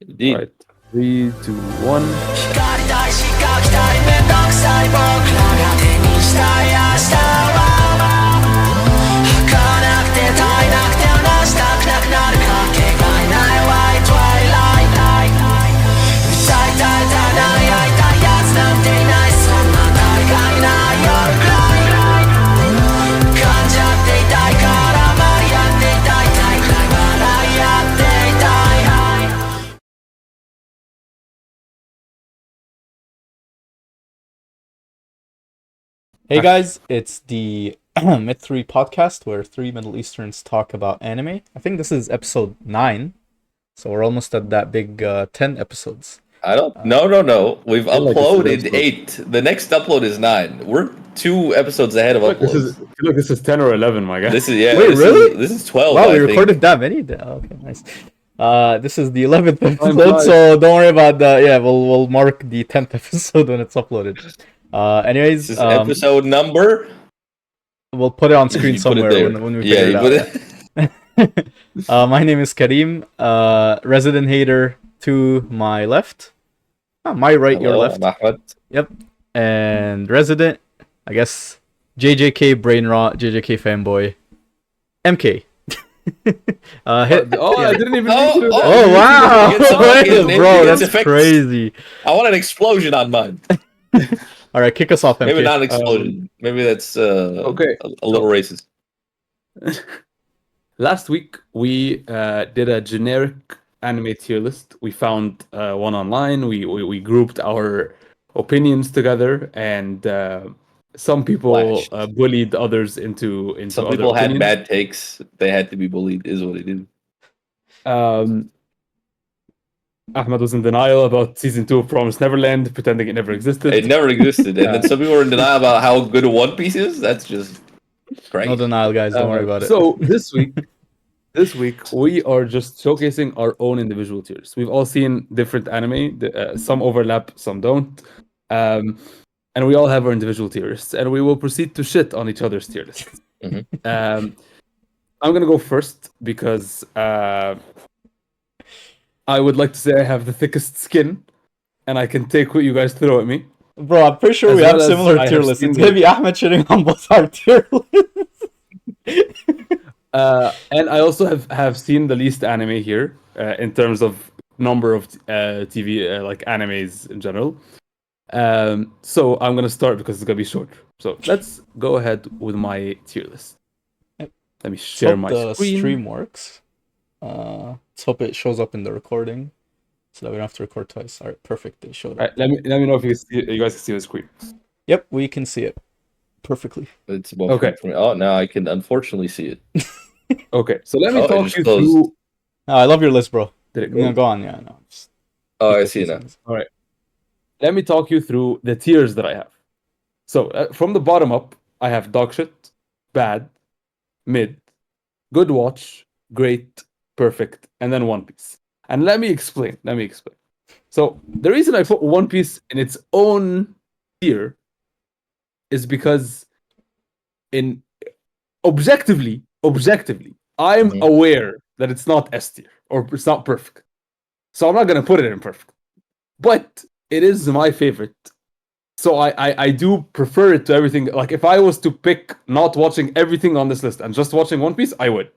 Indeed. Right. 3, 2, 1. 光りたいしかきたいめんどくさい僕らが手にしたい明日は儚くて絶えなくて話したくなくなるかけがえないワイトワイライト歌いたいたなり合いたいやつなんていないそんな誰かいない夜くらい感じ合っていたいからマリ合っていたい大くらい笑い合っていたいHey guys, it's the Myth 3 podcast where three Middle Easterns talk about anime. I think this is episode 9, so we're almost at that big 10 episodes. I don't. No. We've feel like this is uploaded episode- 8. The next upload is 9. We're 2 episodes ahead of Look, uploads. I feel like this is 10 or 11, my guy. This is yeah. Wait, this really? This is 12. Wow, I we think. recorded that many? Oh, okay, nice. This is the 11th episode, flies. so don't worry about that. Yeah, we'll mark the 10th episode when it's uploaded. Anyways, This is episode number. we'll put it on screen You put it somewhere there. when we Yeah, figure you it put out. it. My name is Karim, resident hater to my left. My right, your Hello, left. I'm Ahmed. Yep. And resident, I guess, JJK brain rot, JJK fanboy, MK. I didn't even think to do that. Oh wow, Get some fucking bro, gets that's effects. crazy. I want an explosion on mine. All right, kick us off, MK. Maybe not an explosion. Maybe that's okay. a little racist. Last week, we did a generic anime tier list. We found one online. We grouped our opinions together, and some people Flashed. bullied others into Some other people had opinions. bad takes. They had to be bullied. Is what it is. Ahmed was in denial about season 2 of Promised Neverland, pretending it never existed. It never existed, and then some people were in denial about how good One Piece is. That's just crazy. No denial, guys. Don't worry about it. So this week we are just showcasing our own individual tiers. We've all seen different anime. Some overlap, some don't. And we all have our individual tiers, and we will proceed to shit on each other's tier lists. Mhm. I'm gonna go first because I would like to say I have the thickest skin, and I can take what you guys throw at me. Bro, I'm pretty sure As we well have as similar I tier have lists. seen It's the- gonna be Ahmed shitting on both our tier lists. And I also have seen the least anime here in terms of number of TV like animes in general. So I'm gonna start because it's gonna be short. So let's go ahead with my tier list. Yep. Let me share Hope my the screen. stream works. Let's hope it shows up in the recording, so that we don't have to record twice. All right, perfect. It showed up. All right, let me know if you guys can see the screen. Yep, we can see it perfectly. It's above Okay. for me. Oh, now I can unfortunately see it. Okay, so let me Oh, it talk just you closed. through. I love your list, bro. Did it Yeah, go? go on. Yeah, no. Just Oh, I keep see it now. listening. Let me talk you through the tiers that I have. So from the bottom up, I have dog shit, bad, mid, good watch, great, perfect, and then One Piece. And let me explain. So the reason I put One Piece in its own tier is because in objectively, I'm Mhm. aware that it's not S tier or it's not perfect. So I'm not gonna put it in perfect. But it is my favorite. So I do prefer it to everything. Like if I was to pick not watching everything on this list and just watching One Piece, I would.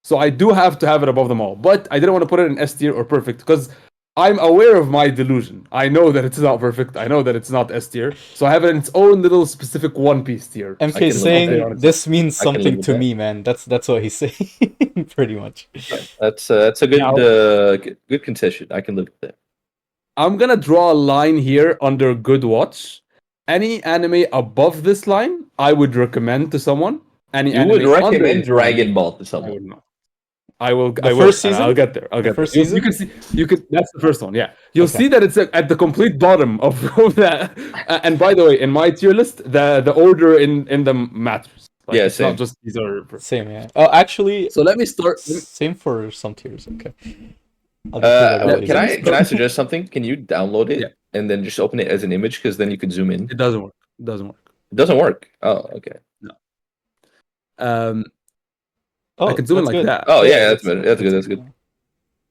So I do have to have it above them all. But I didn't want to put it in S tier or perfect because I'm aware of my delusion. I know that it's not perfect. I know that it's not S tier. So I have it in its own little specific One Piece tier. MK can is live saying with that. this means I can live something with to that. me, man. That's what he's saying, pretty much. That's a good Now- good concession. I can live with that. I'm gonna draw a line here under good watch. Any anime above this line, I would recommend to someone. Any You anime would under recommend this line, Dragon Ball to I someone. would not. I will. The I will. first season? I'll get there. I'll The get there. first You season? can see. You could. That's the first one. Yeah. You'll Okay. see that it's at the complete bottom of that. And by the way, in my tier list, the order in them matters. Like, Yeah, it's not same. just these are. Same, yeah. Oh, actually, So let me start. same for some tiers. Okay. I'll just do that Can later. I can I suggest something? Can you download it Yeah. and then just open it as an image because then you can zoom in? It doesn't work. It doesn't work. It doesn't work. Oh, okay. Oh, I can zoom in that's like good. that. Oh yeah, that's better. That's good. That's good.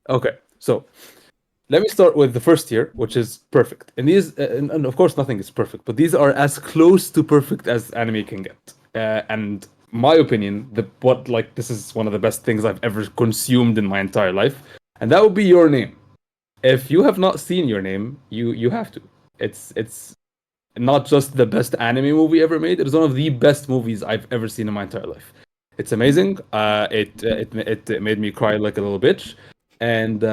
Okay. So let me start with the first tier, which is perfect. And these, and of course, nothing is perfect, but these are as close to perfect as anime can get. And my opinion, this is one of the best things I've ever consumed in my entire life, and that would be Your Name. If you have not seen Your Name, you have to. It's not just the best anime movie ever made. It is one of the best movies I've ever seen in my entire life. It's amazing. It made me cry like a little bitch, and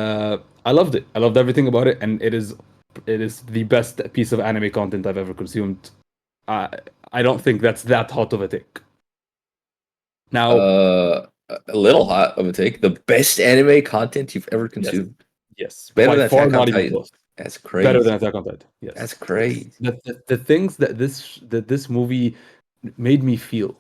I loved it. I loved everything about it, and it is the best piece of anime content I've ever consumed. I don't think that's that hot of a take. Now, A little hot of a take. The best anime content you've ever consumed. yes, Better by than far, Attack on not even Titan. close. That's crazy. Better than Attack on Titan. Yes, That's crazy. the things that this movie made me feel.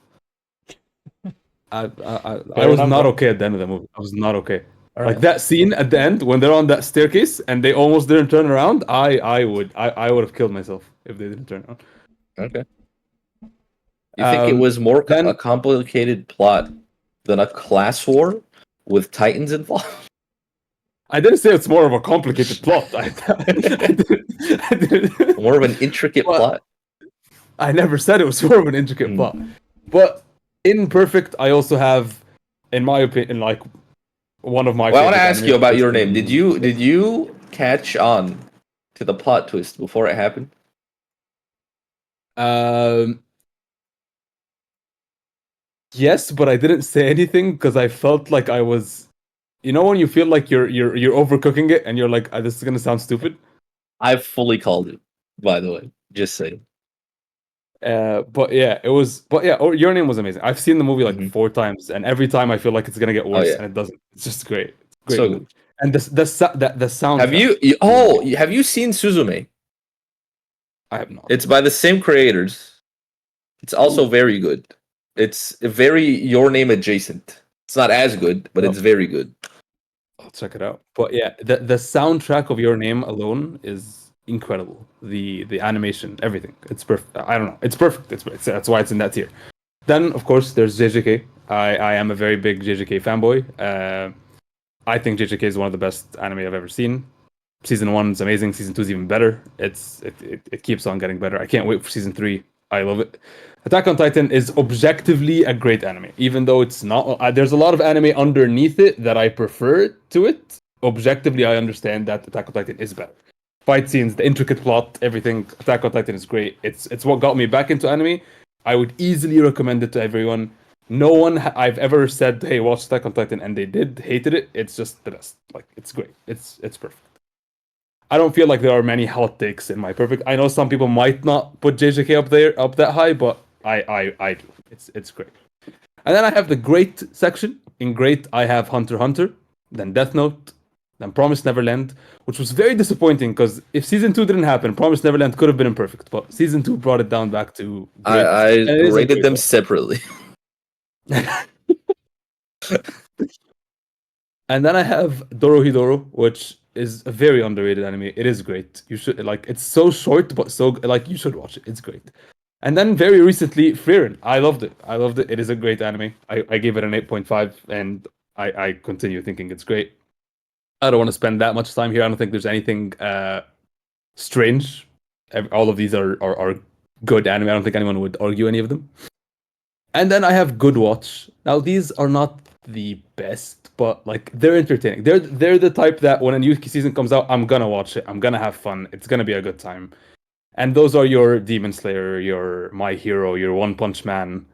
I was enough, not bro. okay at the end of the movie. I was not okay. All Like right. that scene at the end when they're on that staircase and they almost didn't turn around. I would have killed myself if they didn't turn around. Okay. You think it was more then- a complicated plot than a class war with Titans involved? I didn't say it's more of a complicated plot. I didn't- More of an intricate Well, plot? I never said it was more of an intricate plot. But in Perfect, I also have, in my opinion, like one of my. Well, I want to favorite ask anime, you about which Your is Name. Did you catch on to the plot twist before it happened? Yes, but I didn't say anything because I felt like I was. You know when you feel like you're overcooking it and you're like, this is gonna sound stupid. I've fully called it, by the way. Just saying. But yeah, it was. But yeah, Your Name was amazing. I've seen the movie like Mhm. 4 times, and every time I feel like it's gonna get worse, yeah. and it doesn't. It's just great. It's great So movie. good. And the sound. Have you have you seen Suzume? I have not. It's by the same creators. It's also very good. It's very Your Name adjacent. It's not as good, but it's very good. I'll check it out. But yeah, the soundtrack of Your Name alone is incredible. The animation, everything. It's perfect. I don't know. It's perfect. It's that's why it's in that tier. Then of course there's JJK. I am a very big JJK fanboy. I think JJK is one of the best anime I've ever seen. Season 1 is amazing. Season 2 is even better. It keeps on getting better. I can't wait for season 3. I love it. Attack on Titan is objectively a great anime, even though it's not. There's a lot of anime underneath it that I prefer to it. Objectively, I understand that Attack on Titan is better. Fight scenes, the intricate plot, everything. Attack on Titan is great. It's what got me back into anime. I would easily recommend it to everyone. No one I've ever said, "Hey, watch Attack on Titan," and they hated it. It's just the best. Like it's great. It's perfect. I don't feel like there are many hot takes in my perfect. I know some people might not put JJK up that high, but I do. It's great. And then I have the great section. In great, I have Hunter x Hunter, then Death Note, then Promised Neverland, which was very disappointing because if season 2 didn't happen, Promised Neverland could have been imperfect, but season 2 brought it down back to great. I And it is a rated great them one. separately. And then I have Dorohedoro, which is a very underrated anime. It is great. You should like. It's so short, but so like you should watch it. It's great. And then very recently, Frieren. I loved it. I loved it. It is a great anime. I gave it an 8.5, and I continue thinking it's great. I don't want to spend that much time here. I don't think there's anything strange. All of these are good anime. I don't think anyone would argue any of them. And then I have Good Watch. Now these are not the best, but like they're entertaining. They're the type that when a new season comes out, I'm gonna watch it. I'm gonna have fun. It's gonna be a good time. And those are your Demon Slayer, your My Hero, your One Punch Man.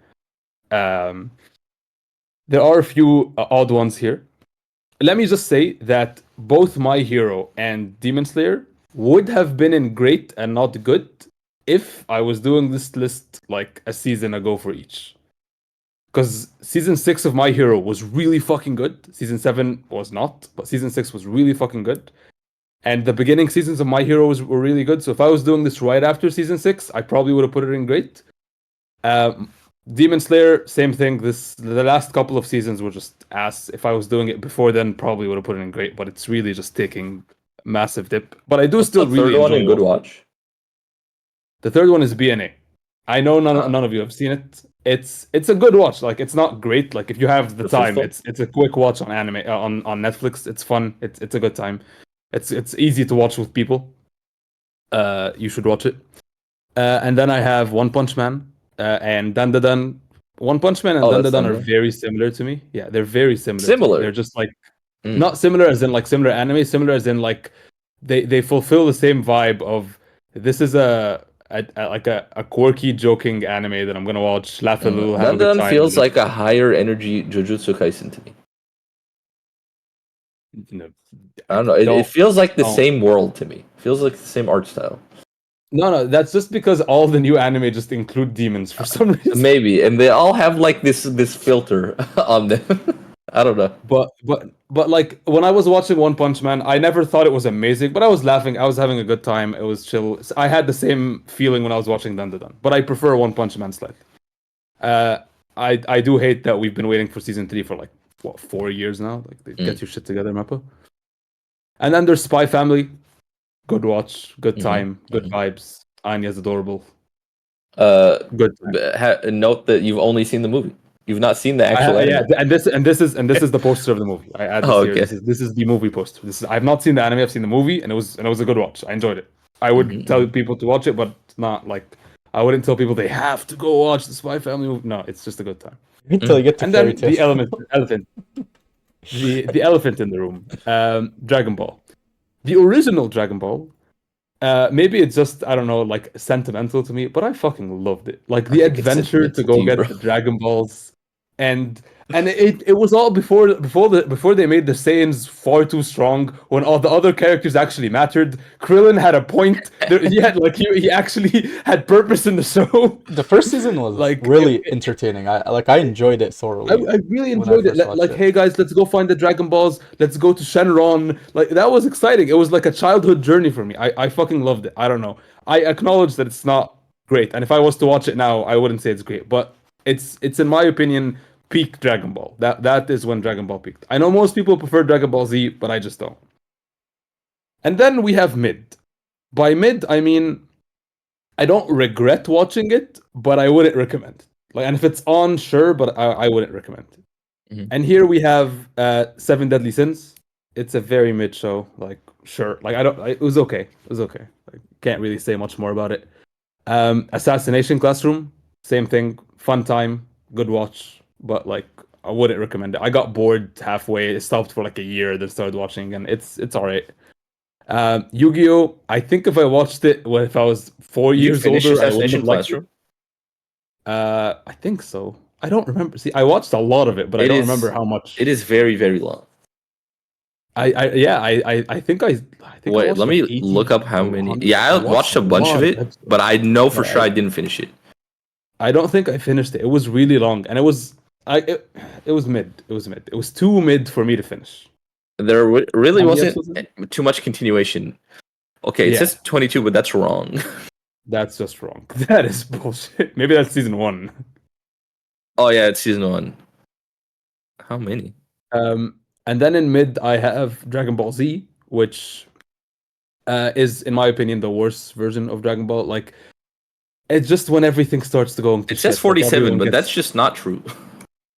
There are a few odd ones here. Let me just say that both My Hero and Demon Slayer would have been in great and not good if I was doing this list like a season ago for each. Because season 6 of My Hero was really fucking good. Season 7 was not, but season 6 was really fucking good. And the beginning seasons of My Hero were really good. So if I was doing this right after season 6, I probably would have put it in great. Demon Slayer, same thing. The last couple of seasons were just ass. If I was doing it before then, probably would have put it in great. But it's really just taking massive dip. But I do still the really third one enjoy in Good it. Watch. The third one is BNA. I know none of you have seen it. It's a good watch. Like it's not great. Like if you have the The time, fifth one? it's a quick watch on anime on Netflix. It's fun. It's a good time. It's easy to watch with people. You should watch it. And then I have One Punch Man and Dandadan. One Punch Man and Oh, that's Dandadan are similar. very similar to me. Yeah, they're very similar. to me. Similar? They're just like Mm. not similar as in like similar anime, similar as in like they fulfill the same vibe of this is a quirky joking anime that I'm gonna watch, laugh a little, have a good Dandan time. feels like a higher energy Jujutsu Kaisen to me. You know, I don't know. It feels like the don't. same world to me. Feels like the same art style. No, that's just because all the new anime just include demons for some reason. Maybe, and they all have like this filter on them. I don't know. But like when I was watching One Punch Man, I never thought it was amazing, but I was laughing. I was having a good time. It was chill. I had the same feeling when I was watching Dandadan, but I prefer One Punch Man slightly. I do hate that we've been waiting for season 3 for like what 4 years now. Like, get your shit together, Mappa. And then there's Spy Family. Good watch, good time, good vibes. Anya's adorable. Good time. Note that you've only seen the movie. You've not seen the actual anime. Yeah, and this is the poster of the movie. I add this here. Okay. This is the movie poster. I've not seen the anime. I've seen the movie, and it was a good watch. I enjoyed it. I would tell people to watch it, but not like I wouldn't tell people they have to go watch the Spy Family movie. No, it's just a good time. Until you get to And fairy then tale. the elephant, the elephant in the room. Dragon Ball, the original Dragon Ball. Maybe it's just I don't know, like sentimental to me, but I fucking loved it. Like the adventure to go get the Dragon Balls, and it was all before they made the Saiyans far too strong. When all the other characters actually mattered, Krillin had a point. He actually had purpose in the show. The first season was Like, really entertaining. I enjoyed it thoroughly. I really when I enjoyed it. first watched Like, it. hey guys, let's go find the Dragon Balls. Let's go to Shenron. Like, that was exciting. It was like a childhood journey for me. I fucking loved it. I don't know. I acknowledge that it's not great, and if I was to watch it now, I wouldn't say it's great. But it's in my opinion peak Dragon Ball. That is when Dragon Ball peaked. I know most people prefer Dragon Ball Z, but I just don't. And then we have mid. By mid, I mean I don't regret watching it, but I wouldn't recommend it. Like, and if it's on, sure, but I wouldn't recommend it. And here we have Seven Deadly Sins. It's a very mid show. Like, sure, like it was okay. It was okay. Like, can't really say much more about it. Assassination Classroom, same thing. Fun time, good watch, but like I wouldn't recommend it. I got bored halfway, stopped for like a year, then started watching, and it's alright. Yu-Gi-Oh! I think if I watched it if I was 4 years older, I wouldn't have liked it. I think so. I don't remember. See, I watched a lot of it, but I don't remember how much. It is very, very long. I think I Wait, let me look up how many. Yeah, I watched a bunch of it, but I know for sure I didn't finish it. I don't think I finished it. It was really long, and it was mid. It was too mid for me to finish. There really wasn't too much continuation. Okay, it says 22, but that's wrong. That's just wrong. That is bullshit. Maybe that's season 1. Oh yeah, it's season 1. How many? And then in mid I have Dragon Ball Z, which is in my opinion the worst version of Dragon Ball. Like, it's just when everything starts to go into It says 47, but that's just not true.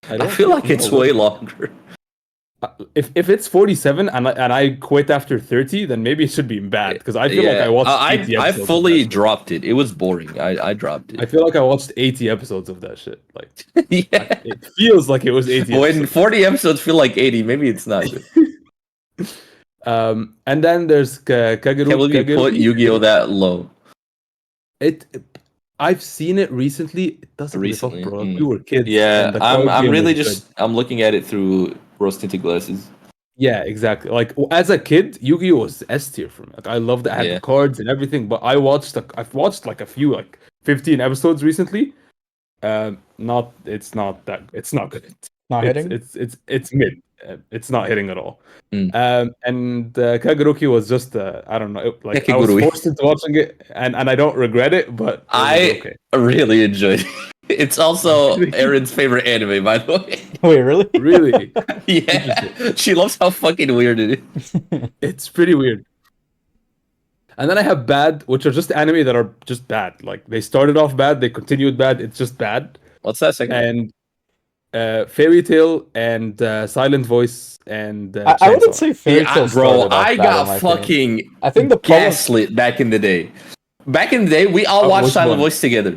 I feel like it's way longer. If it's 47 and I quit after 30, then maybe it should be bad, because I feel like I watched 80 I episodes fully dropped it. It was boring. I dropped it. I feel like I watched 80 episodes of that shit. Like, yeah. It feels like it was 80 When 40 episodes feel like 80, maybe it's not good. And then there's Kagero. Can't believe you put Yu-Gi-Oh that low. I've seen it recently. It doesn't live up, bro. We were kids. Yeah, I'm really just I'm looking at it through rose-tinted glasses. Yeah, exactly. Like, as a kid, Yu-Gi-Oh was S tier for me. Like, I loved it. I had the cards and everything. But I've watched like a few, like 15 episodes recently. It's not good. Not hitting. It's mid. It's not hitting at all. And Kageruki was just I don't know. Like, I was forced into watching it, and I don't regret it. But I really enjoyed it. It's also Erin's favorite anime, by the way. Wait, really? Really? Yeah. She loves how fucking weird it is. It's pretty weird. And then I have bad, which are just anime that are just bad. Like, they started off bad, they continued bad. It's just bad. What's that second? And Fairy Tail and Silent Voice and I wouldn't Chainsaw. say Fairy Tail bro, started off I bad, in got my opinion. fucking I think the problem. gaslit back in the day. Back in the day, we all Oh, watched which Silent one? Voice together.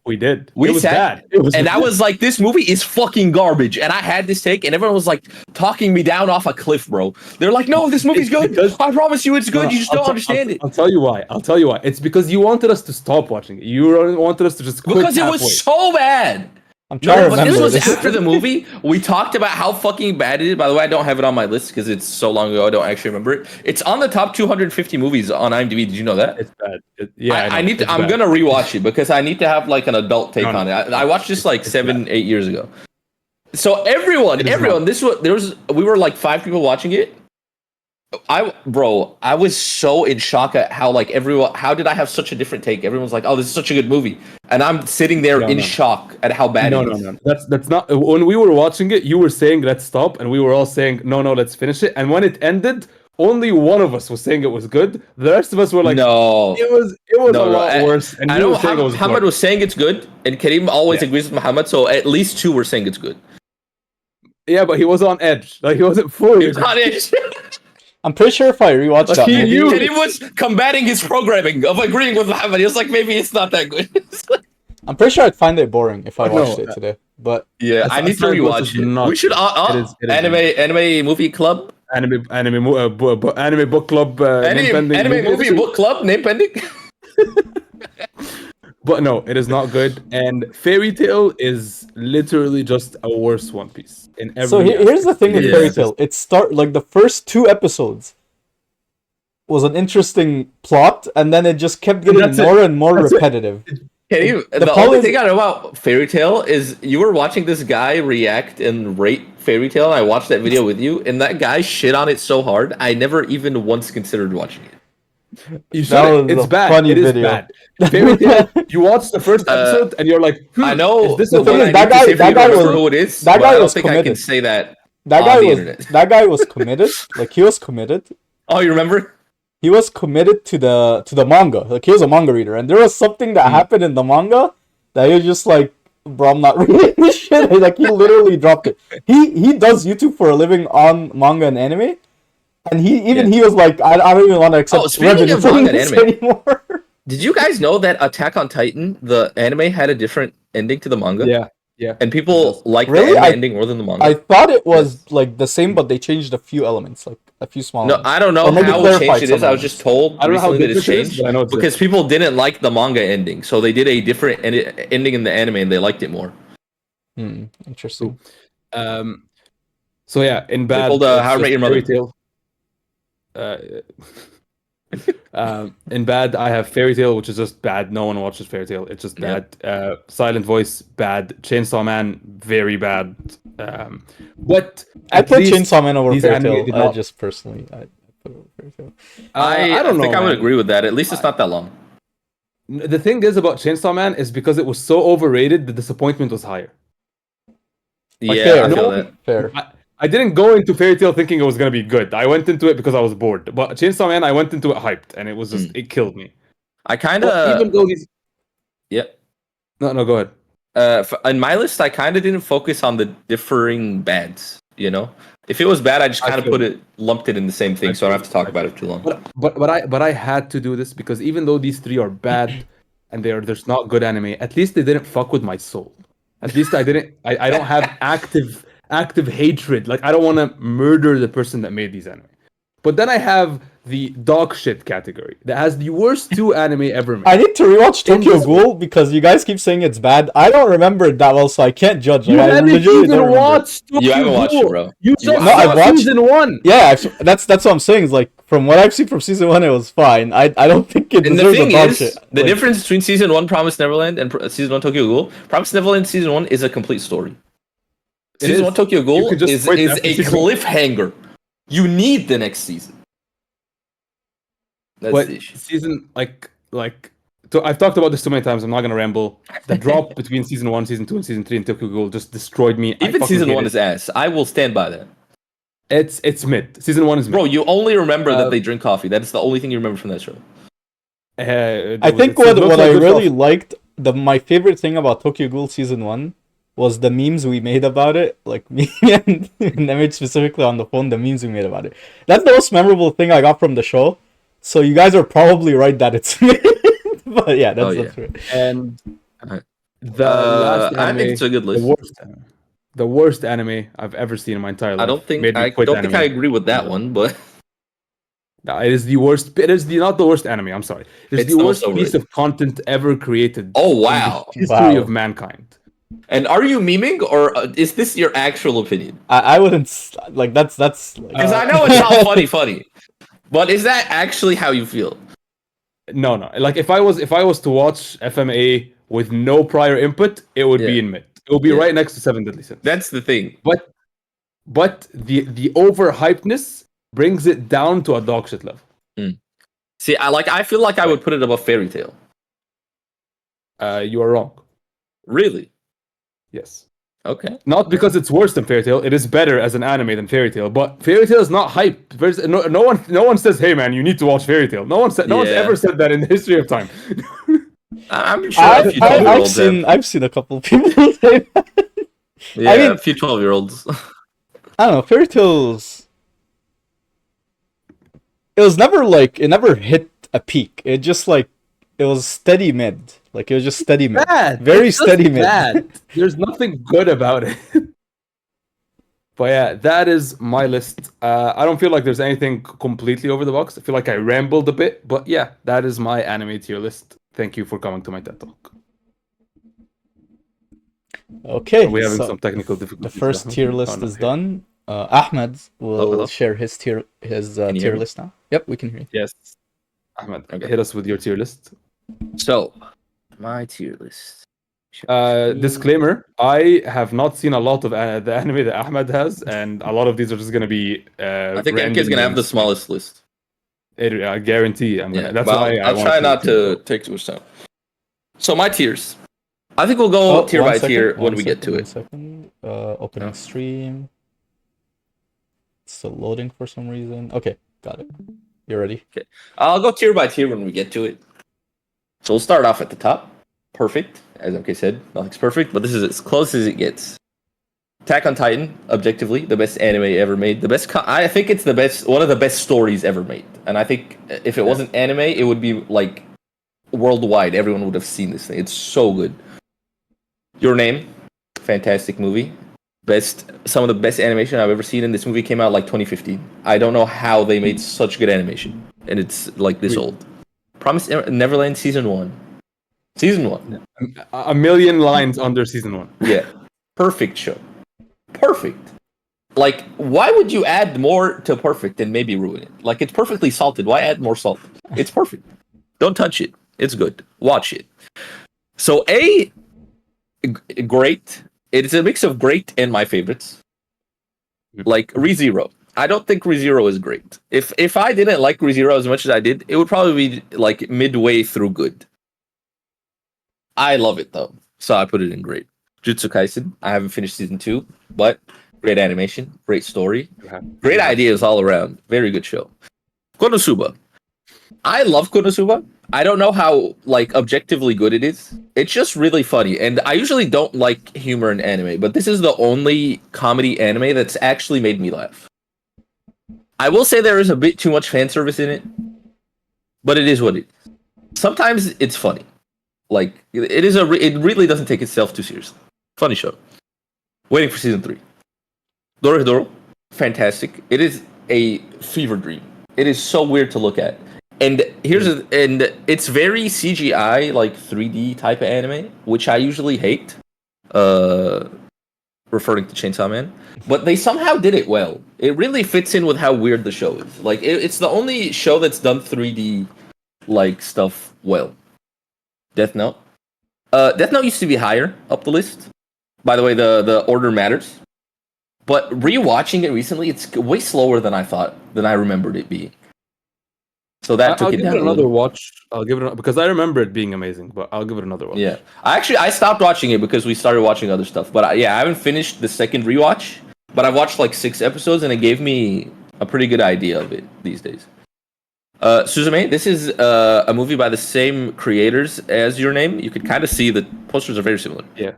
We did. We It was sat, bad. It was and I bad. was like, "This movie is fucking garbage." And I had this take, and everyone was like talking me down off a cliff, bro. They're like, "No, this movie's It's good. because- I promise you, it's good. No, You just I'll don't t- understand it." I'll tell you why. I'll tell you why. It's because you wanted us to stop watching it. You wanted us to just quit Because it halfway. was so bad. I'm trying No, to but remember. this was This- after the movie. We talked about how fucking bad it is. By the way, I don't have it on my list because it's so long ago. I don't actually remember it. It's on the top 250 movies on IMDb. Did you know that? It's bad. Yeah, I know. need to. It's I'm bad. gonna rewatch it because I need to have like an adult take No, no. on it. I watched this like It's 7-8 years ago. So everyone, It is this was there was we were like 5 people watching it. I was so in shock at how like everyone. How did I have such a different take? Everyone's like, "Oh, this is such a good movie," and I'm sitting there in shock at how bad No, it no, is. no. That's not. When we were watching it, you were saying let's stop, and we were all saying no, let's finish it. And when it ended, only one of us was saying it was good. The rest of us were like, No, it was no, a lot worse. And I you know were saying it was Muhammad was saying it's good, and Kareem always Yeah. agrees with Muhammad. So at least 2 were saying it's good. Yeah, but he was on edge. Like he wasn't fully. It's not it. I'm pretty sure if I rewatch Like, that he movie, knew- Kareem was combating his programming of agreeing with Muhammad. He was like, maybe it's not that good. I'm pretty sure I'd find it boring if I No, watched it today. But Yeah, That's- I need to Silent Voice rewatch is it. not- We should it is- anime movie club. anime book club. name pending Anime movie edition. book club name pending. But no, it is not good. And Fairy Tail is literally just a worse One Piece in every. so here's the thing with Yeah. Fairy Tail. It like the first 2 episodes was an interesting plot, and then it just kept getting That's it. more and more That's it. repetitive. The problem only is- thing I know about Fairy Tail is you were watching this guy react and rate Fairy Tail, and I watched that video with you, and that guy shit on it so hard, I never even once considered watching it. You That should. was It's a bad. funny It is video. bad. Fairy Tail. You watch the first episode and you're like, I know. Is this the a thing one is, I that need to guy- say for that you guy to remember was- who it is, that but guy I don't was think I can committed. say that. That on guy the was internet. that guy was committed. Like he was committed. Oh, you remember? He was committed to the manga. Like he was a manga reader, and there was something that happened in the manga that he was just like, bro, I'm not reading this shit. Like he literally dropped it. He does YouTube for a living on manga and anime, and he was like, I don't even want to accept speaking revenue of from manga and this anime. anymore. Did you guys know that Attack on Titan, the anime, had a different ending to the manga? Yeah. And people like Really? the anime ending more than the manga. I thought it was like the same, but they changed a few elements, like a few small. No, elements. I don't know Or maybe how clarify changed it is. some I was just told I don't know how recently that it's different it is, changed but I know it's because people didn't like the manga ending, so they did a different ending in the anime, and they liked it more. Interesting. So yeah, in bad. pulled, it's How I just Met Your Fairy Mother. Tail. In bad, I have Fairy Tail, which is just bad. No one watches Fairy Tail. It's just bad. Silent Voice, bad. Chainsaw Man, very bad. But I at put least Chainsaw Man over these Fairy anime Tail. did I not- just personally, I put it over Fairy Tail. I don't know. think I would man. agree with that. At least it's not that long. The thing is about Chainsaw Man is because it was so overrated, the disappointment was higher. Yeah, fair. I feel No, that. Fair. I didn't go into Fairy Tail thinking it was gonna be good. I went into it because I was bored. But Chainsaw Man, I went into it hyped, and it was just it killed me. I kind But even of though he's yeah. no, go ahead. In my list, I kind of didn't focus on the differing bads. You know, if it was bad, I just kind of feel lumped it in the same thing, so I don't have to talk about it too long. But I had to do this because even though these three are bad and there's not good anime, at least they didn't fuck with my soul. At least I don't have active hatred. Like I don't want to murder the person that made these anime. But then I have the dog shit category that has the worst 2 anime ever made. I need to rewatch In Tokyo this- Ghoul because you guys keep saying it's bad. I don't remember it that well, so I can't judge. You Like, I haven't legitimately don't even remember it. watched Tokyo You haven't watched it, Ghoul. bro. You just No, saw I've watched- season 1. Yeah, that's what I'm saying. Is like from what I've seen from season 1, it was fine. I don't think it And the deserves a thing dog is, shit. the Like, difference between season 1 Promised Neverland and season 1 Tokyo Ghoul, Promised Neverland season 1 is a complete story. It Season is. 1 Tokyo You Ghoul could just is quit a after season 1. cliffhanger. You need the next season. That's But the issue. season I've talked about this too many times. I'm not gonna ramble. The drop between season 1, season 2, and season 3 in Tokyo Ghoul just destroyed me. I Even fucking season hate 1 it. is ass. I will stand by that. It's mid. Season 1 is mid. Bro, you only remember that Uh, they drink coffee. That's the only thing you remember from that show. I I think what I really liked, my favorite thing about Tokyo Ghoul season 1 was the memes we made about it. Like me and Nemec specifically on the phone, the memes we made about it. That's the most memorable thing I got from the show. So you guys are probably right that it's me. But yeah, that's right. And Alright. the last I anime, think it's a good list. the worst anime I've ever seen in my entire life. I don't think made me quit anime. I agree with that one, but No, it is the worst. It is not the worst anime. I'm sorry. It's the the worst most piece of content ever created. Oh, wow. In the history Wow. of mankind. and are you memeing or is this your actual opinion? I wouldn't like that's Because I know it's all funny, but is that actually how you feel? No. Like if I was to watch FMA with no prior input, it would be Yeah. in mid. It would be Yeah. right next to Seven Deadly Sins. That's the thing. But the overhypedness brings it down to a dog shit level. See, I feel like I would put it above Fairy Tail. You are wrong. Really? Yes. Okay. Not because it's worse than Fairy Tail. It is better as an anime than Fairy Tail. But Fairy Tail is not hype. No one says, "Hey man, you need to watch Fairy Tail." No one's ever said that in the history of time. I'm sure a few 12-year-olds have. I've seen a couple of people say that. Yeah, I mean- a few 12-year-olds. I don't know, Fairy Tales. It was never like it never hit a peak. It just like it was steady mid. Like it was just steady mid. Bad. Very It's just steady mid. bad. There's nothing good about it. But yeah, that is my list. I don't feel like there's anything completely over the box. I feel like I rambled a bit, but yeah, that is my anime tier list. Thank you for coming to my TED Talk. Okay. We're having so some technical difficulties. the first now. tier Oh, list no, is here. done. Ahmed will hello. share his tier Can you hear tier me? list now. Yep, we can hear you. Yes. Ahmed, Okay. hit us with your tier list. So, my tier list. Disclaimer: I have not seen a lot of the anime that Ahmed has, and a lot of these are just going to be. I think MK is gonna have the smallest list. I guarantee. I'm gonna. Yeah, that's but why I'll want try to not to take too much time. So my tiers. I think we'll go tier one by second, tier one when we get to second, it. 1 second. Opening Yeah. stream. It's still loading for some reason. Okay, got it. You ready? I'll go tier by tier when we get to it. So we'll start off at the top. Perfect. As MK said, nothing's perfect, but this is as close as it gets. Attack on Titan, objectively, the best anime ever made. I think it's the best, one of the best stories ever made. And I think if it wasn't anime, it would be like worldwide. Everyone would have seen this thing. It's so good. Your Name, fantastic movie. Some of the best animation I've ever seen. And this movie came out like 2015. I don't know how they made such good animation, and it's like this old. Promised Neverland season 1. Season 1. A million lines under season 1. Yeah. Perfect show. Perfect. Like, why would you add more to perfect and maybe ruin it? Like, it's perfectly salted. Why add more salt? It's perfect. Don't touch it. It's good. Watch it. So, great. It's a mix of great and my favorites. Like, ReZero. I don't think ReZero is great. If I didn't like ReZero as much as I did, it would probably be, like, midway through good. I love it, though. So I put it in great. Jujutsu Kaisen. I haven't finished season 2, but great animation, great story, great ideas all around. Very good show. Konosuba. I love Konosuba. I don't know how like objectively good it is. It's just really funny, and I usually don't like humor in anime, but this is the only comedy anime that's actually made me laugh. I will say there is a bit too much fan service in it, but it is what it is. Sometimes it's funny. Like it really doesn't take itself too seriously. Funny show. Waiting for season 3. Dorohedoro, fantastic. It is a fever dream. It is so weird to look at. And it's very CGI, like 3D type of anime, which I usually hate. Referring to Chainsaw Man. But they somehow did it well. It really fits in with how weird the show is. Like it's the only show that's done 3D like stuff well. Death Note. Death Note used to be higher up the list. By the way, the order matters. But rewatching it recently, it's way slower than I remembered it being. So that took I'll it give down. it another watch. I'll give it because I remember it being amazing, but I'll give it another watch. Yeah, I stopped watching it because we started watching other stuff. But I haven't finished the second rewatch. But I've watched like 6 episodes, and it gave me a pretty good idea of it these days. Suzume, this is a movie by the same creators as Your Name. You could kind of see the posters are very similar. Yeah.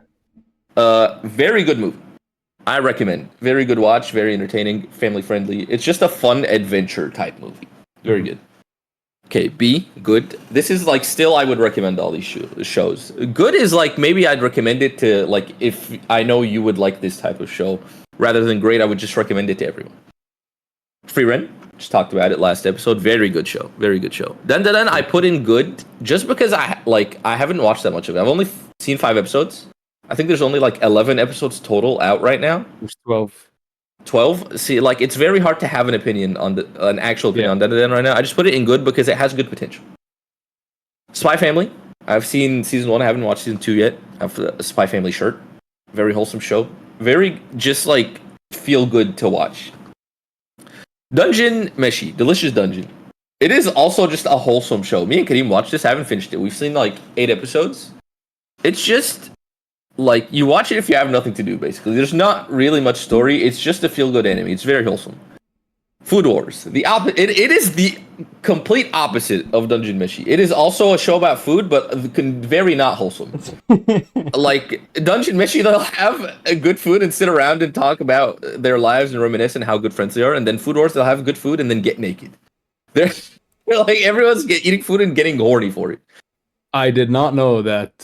Very good movie. I recommend. Very good watch. Very entertaining. Family friendly. It's just a fun adventure type movie. Very good. Okay, B, good. This is like still I would recommend all these shows. Good is like maybe I'd recommend it to like if I know you would like this type of show. Rather than great, I would just recommend it to everyone. Free Ren, just talked about it last episode. Very good show. Very good show. Then I put in good just because I haven't watched that much of it. I've only seen 5 episodes. I think there's only like 11 episodes total out right now. There's 12. 12. See, like it's very hard to have an opinion on an actual opinion on Dan right now. I just put it in good because it has good potential. Spy Family. I've seen season 1. I haven't watched season 2 yet. I have a Spy Family shirt. Very wholesome show. Very just like feel good to watch. Dungeon Meshi. Delicious Dungeon. It is also just a wholesome show. Me and Kareem watched this. I haven't finished it. We've seen like 8 episodes. It's just like you watch it if you have nothing to do, basically. There's not really much story. It's just a feel-good anime. It's very wholesome. Food Wars. It is the complete opposite of Dungeon Meshi. It is also a show about food, but very not wholesome. Like Dungeon Meshi, they'll have a good food and sit around and talk about their lives and reminisce and how good friends they are. And then Food Wars, they'll have good food and then get naked. They're like everyone's eating food and getting horny for it. I did not know that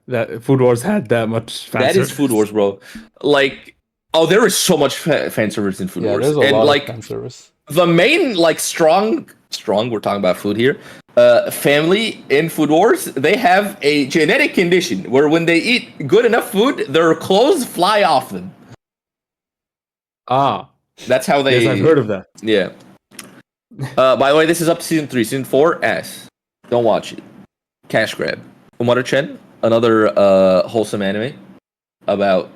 that Food Wars had that much fan That service. is Food Wars, bro. Like, oh, there is so much fan service in Food Wars. There's a and lot like of fan service. the main like strong, we're talking about food here. Family in Food Wars, they have a genetic condition where when they eat good enough food, their clothes fly off them. Ah, That's how they. yes, I've heard of that. Yeah. By the way, this is up to season 3. Season 4, ass. Don't watch it. Cash grab. Umaru Chen, another wholesome anime about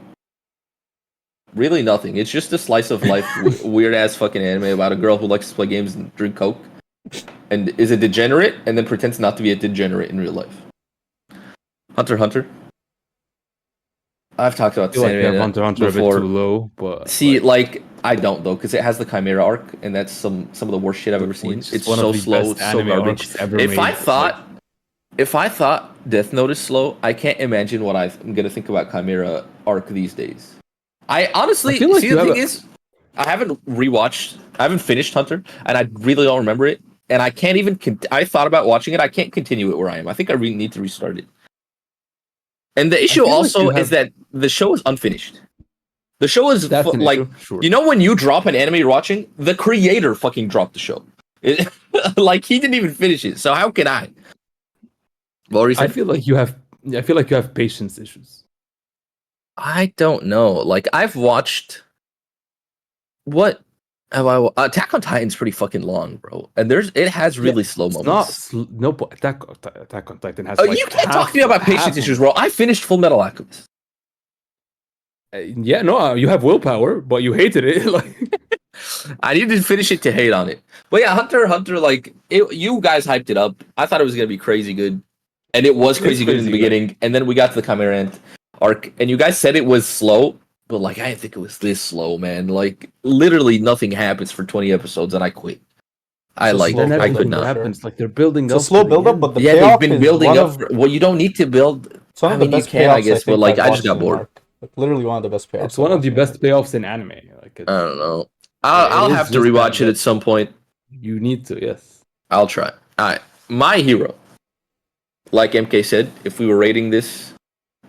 really nothing. It's just a slice of life, weird ass fucking anime about a girl who likes to play games and drink coke, and is a degenerate, and then pretends not to be a degenerate in real life. Hunter x Hunter. I've talked about I this feel like anime Hunter x Hunter before. a bit too low, but See, like I don't though, because it has the Chimera arc, and that's some of the worst shit I've ever seen. Which is It's one of so the slow, best it's so anime garbage. arcs ever If made. I thought Death Note is slow, I can't imagine what I'm gonna think about Chimera arc these days. I honestly I feel like see you the have thing is, I haven't finished Hunter, and I really don't remember it, and I can't even. I thought about watching it. I can't continue it where I am. I think I really need to restart it. And the issue feel like also you is have- that the show is unfinished. The show is That's an like, issue, sure. you know, when you drop an anime you're watching, the creator fucking dropped the show. Like he didn't even finish it. So how can I? What were you I saying? feel like you have patience issues. I don't know. Like I've watched what have I? Attack on Titan's pretty fucking long, bro. And it has really slow It's moments. not no, but Attack on Titan has. You can't talk to me about patience issues, bro. I finished Full Metal Alchemist. Yeah, no, you have willpower, but you hated it. Like, I needed to finish it to hate on it. But yeah, Hunter x Hunter, like you guys hyped it up. I thought it was gonna be crazy good, and it was crazy good in the beginning. And then we got to the Chimera arc, and you guys said it was slow, but like I didn't think it was this slow, man. Like literally nothing happens for 20 episodes, and I quit. I could not. Happens. Like they're building It's up. a slow to the build up, end. but the Yeah, payoff they've been is building one up. of- Well, you don't need to build. It's one I of the mean, you best can, I payoffs, guess, but think like I've I just got watched bored. in Mark. Like literally one of the best payoffs. It's one of the best payoffs in anime. Like, I don't know. It I'll is have to just rewatch that- it at some point. you need to, yes. I'll try. All right, My Hero. Like MK said, if we were rating this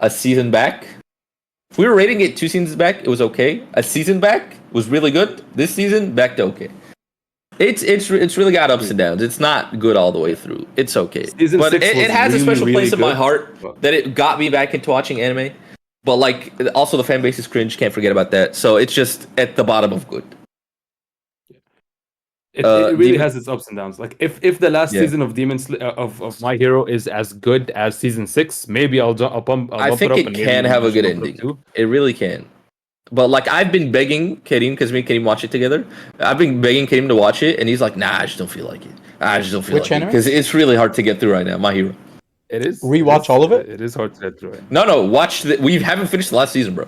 a season back, if we were rating it 2 seasons back, it was okay. A season back was really good. This season, back to okay. It's really got ups and downs. It's not good all the way through. It's okay, Season but 6 it was has a really, special really place in my good. heart that it got me back into watching anime. But like, also the fan base is cringe. Can't forget about that. So it's just at the bottom of good. It really Demon- has its ups and downs. Like if the last Yeah. season of of My Hero is as good as season 6, maybe I'll bump I it think up it and can maybe have a good bump it up ending. too. It really can. But like I've been begging Kareem, because me and Kareem watch it together. I've been begging Kareem to watch it, and he's like, "Nah, I just don't feel like it. I just don't feel Which like it anime? because it's really hard to get through right now." My Hero. It is. Rewatch it is- all of it? It is hard to get through it. No, watch. We haven't finished the last season, bro.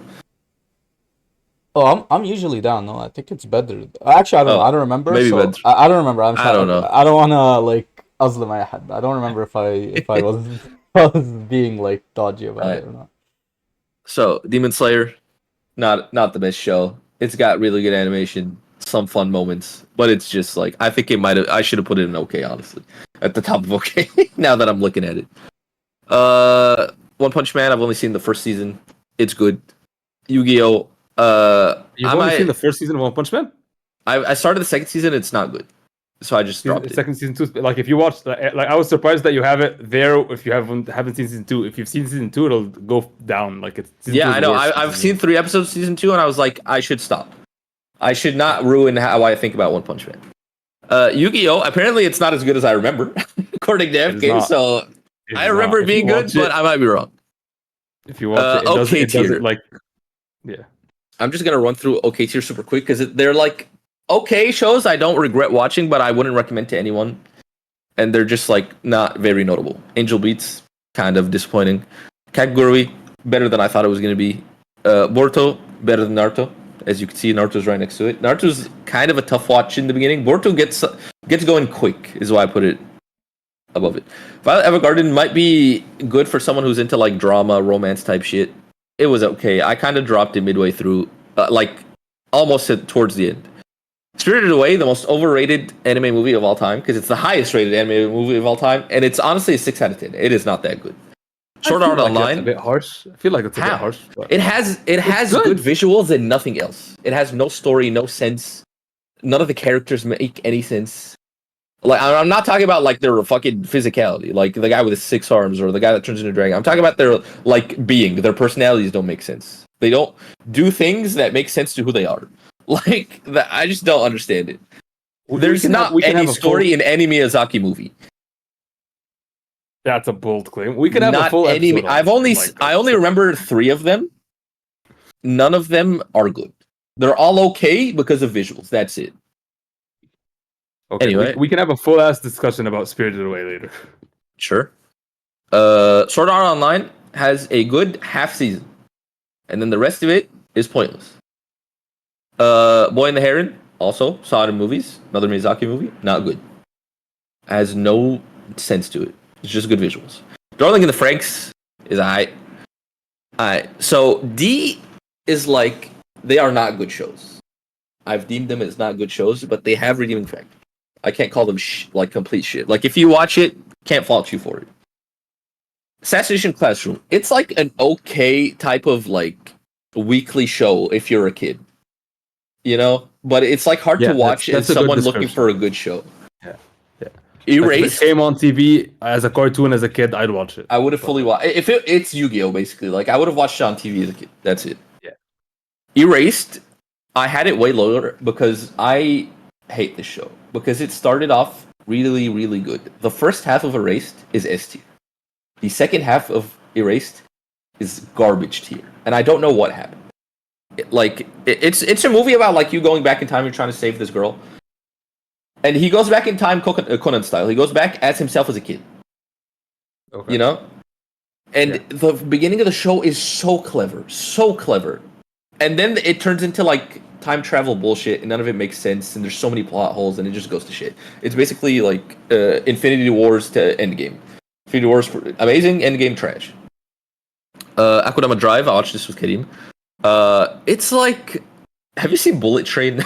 Oh, I'm usually down. No, I think it's better. Actually, I don't know. I don't remember. maybe so better. I don't remember. I'm I sorry. don't know. I don't want to like Azla my head. I don't remember if I was I was being like dodgy about it or not. So Demon Slayer, not the best show. It's got really good animation, some fun moments, but it's just like I think I should have put it in okay, honestly, at the top of okay. Now that I'm looking at it, One Punch Man. I've only seen the first season. It's good. Yu-Gi-Oh. You've only seen the first season of One Punch Man? I started the second season. It's not good, so I just dropped it. Second season 2, like if you watch, like I was surprised that you have it there. If you haven't seen season 2, if you've seen season 2, it'll go down. Like it's yeah, I know. I've seen 3 episodes of season 2, and I was like, I should stop. I should not ruin how I think about One Punch Man. Yu-Gi-Oh! Apparently, it's not as good as I remember, according to FK. So I remember it being good, but I might be wrong. If you watch it doesn't like, yeah. I'm just gonna run through OK tier super quick because they're like okay shows I don't regret watching, but I wouldn't recommend to anyone. And they're just like not very notable. Angel Beats, kind of disappointing. Kakegurui, better than I thought it was gonna be. Boruto, better than Naruto. As you can see, Naruto's right next to it. Naruto's kind of a tough watch in the beginning. Boruto gets going quick, is why I put it above it. Violet Evergarden might be good for someone who's into like drama, romance type shit. It was okay. I kind of dropped it midway through, like almost towards the end. Spirited Away, the most overrated anime movie of all time, because it's the highest rated anime movie of all time, and it's honestly a 6 out of 10. It is not that good. Sword Art Online, a bit harsh. I feel like it's a bit harsh. But it has good visuals and nothing else. It has no story, no sense. None of the characters make any sense. Like I'm not talking about like their fucking physicality, like the guy with the 6 arms or the guy that turns into a dragon. I'm talking about their like being. Their personalities don't make sense. They don't do things that make sense to who they are. Like that, I just don't understand it. There's not any story in any Miyazaki movie. That's a bold claim. We could have a full episode. I only remember 3 of them. None of them are good. They're all okay because of visuals. That's it. Okay, anyway, we can have a full ass discussion about Spirited Away later. Sure. Sword Art Online has a good half season, and then the rest of it is pointless. Boy and the Heron, also saw it in movies. Another Miyazaki movie, not good. Has no sense to it. It's just good visuals. Darling in the Franxx is alright. So D is like they are not good shows. I've deemed them as not good shows, but they have redeeming factors. I can't call them like complete shit. Like if you watch it, can't fault you for it. Assassination Classroom. It's like an okay type of like weekly show if you're a kid. You know? But it's like hard to watch as someone looking for a good show. Yeah. Erased. If it came on TV as a cartoon as a kid, I'd watch it. I would have fully watched if it's Yu-Gi-Oh! Basically. Like I would have watched it on TV as a kid. That's it. Yeah. Erased. I had it way lower because I hate this show. Because it started off really, really good. The first half of Erased is S tier. The second half of Erased is garbage tier. And I don't know what happened. It's a movie about like you going back in time and trying to save this girl. And he goes back in time Conan style. He goes back as himself as a kid. Okay. You know? And the beginning of the show is so clever. So clever. And then it turns into like time travel bullshit and none of it makes sense and there's so many plot holes and it just goes to shit. It's basically like Infinity Wars to Endgame. Infinity Wars amazing, Endgame trash. Aquadama Drive, I watched this with Karim. It's like, have you seen Bullet Train?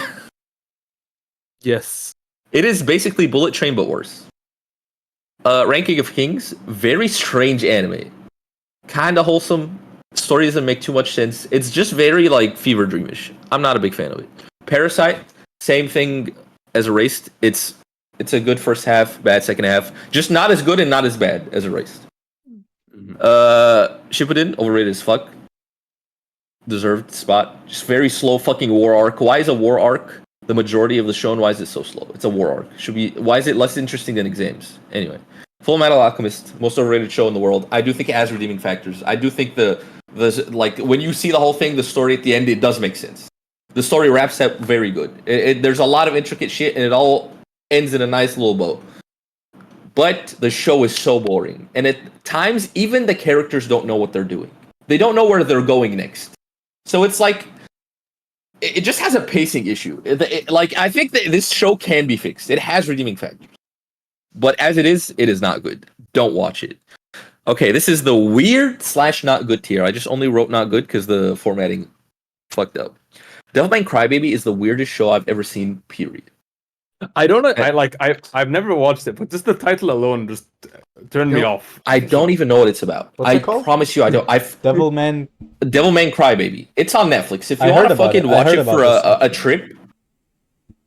Yes. It is basically Bullet Train but worse. Ranking of Kings, very strange anime. Kinda wholesome. Story doesn't make too much sense. It's just very like fever dreamish. I'm not a big fan of it. Parasite, same thing as Erased. It's a good first half, bad second half. Just not as good and not as bad as Erased. Shippuden, overrated as fuck. Deserved spot. Just very slow fucking war arc. Why is a war arc the majority of the show and why is it so slow? It's a war arc. Why is it less interesting than exams? Anyway. Full Metal Alchemist, most overrated show in the world. I do think it has redeeming factors. I do think the like when you see the whole thing, the story at the end, it does make sense. The story wraps up very good. There's a lot of intricate shit, and it all ends in a nice little bow. But the show is so boring, and at times even the characters don't know what they're doing. They don't know where they're going next. So it's like it just has a pacing issue. Like I think that this show can be fixed. It has redeeming factors. But as it is not good. Don't watch it. Okay, this is the weird / not good tier. I just only wrote not good because the formatting fucked up. Devilman Crybaby is the weirdest show I've ever seen. Period. I don't know. I've never watched it, but just the title alone just turned me off. I don't even know what it's about. What's it called? Promise you, I don't. Devilman Crybaby. It's on Netflix. If you I want heard to about fucking it. I watch heard it for about a trip,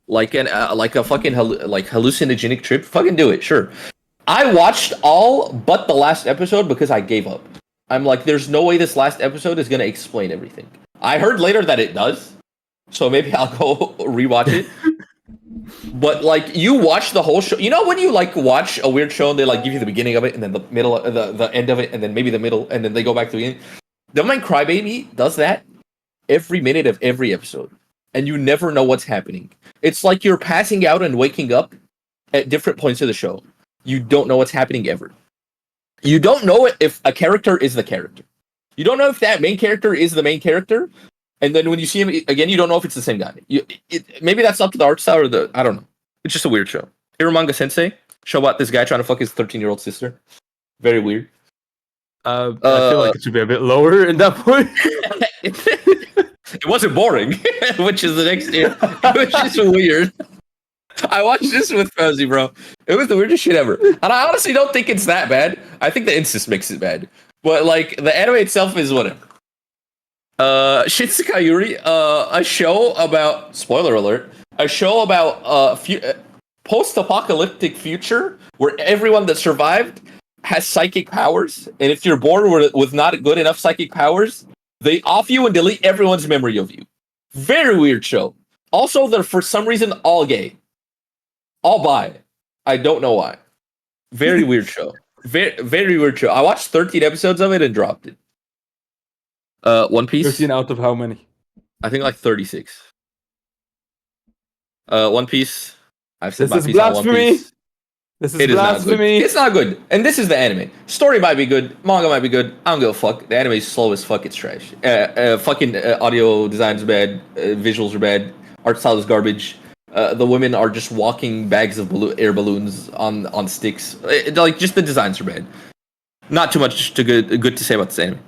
like a fucking hallucinogenic trip, fucking do it. Sure. I watched all but the last episode because I gave up. I'm like, there's no way this last episode is gonna explain everything. I heard later that it does, so maybe I'll go rewatch it. But like, you watch the whole show. You know when you like watch a weird show and they like give you the beginning of it and then the middle, the end of it, and then maybe the middle, and then they go back to the beginning. Devilman Crybaby does that every minute of every episode, and you never know what's happening. It's like you're passing out and waking up at different points of the show. You don't know what's happening ever. You don't know if a character is the character. You don't know if that main character is the main character. And then when you see him again, you don't know if it's the same guy. Maybe that's up to the art style or I don't know. It's just a weird show. Hiromanga Sensei, show about this guy trying to fuck his 13-year-old sister. Very weird. I feel like it should be a bit lower in that point. It wasn't boring, which is the next year. It was just weird. I watched this with Fuzzy, bro. It was the weirdest shit ever. And I honestly don't think it's that bad. I think the incest makes it bad. But like the anime itself is whatever. Shinsekai Yuri, a show about, spoiler alert, a show about post-apocalyptic future where everyone that survived has psychic powers, and if you're born with not good enough psychic powers, they off you and delete everyone's memory of you. Very weird show. Also, they're for some reason all gay. All bi. I don't know why. Very weird show. Very, very weird show. I watched 13 episodes of it and dropped it. One Piece. 13 out of how many? I think like 36. One Piece. I've said This my is piece on One blasphemy. Piece. This is It is not good. blasphemy. It's not good. And this is the anime. Story might be good. Manga might be good. I don't give a fuck. The anime is slow as fuck. It's trash. Fucking audio design's bad. Visuals are bad. Art style is garbage. The women are just walking bags of air balloons on sticks. Like, just the designs are bad. Not too much good to say about this anime.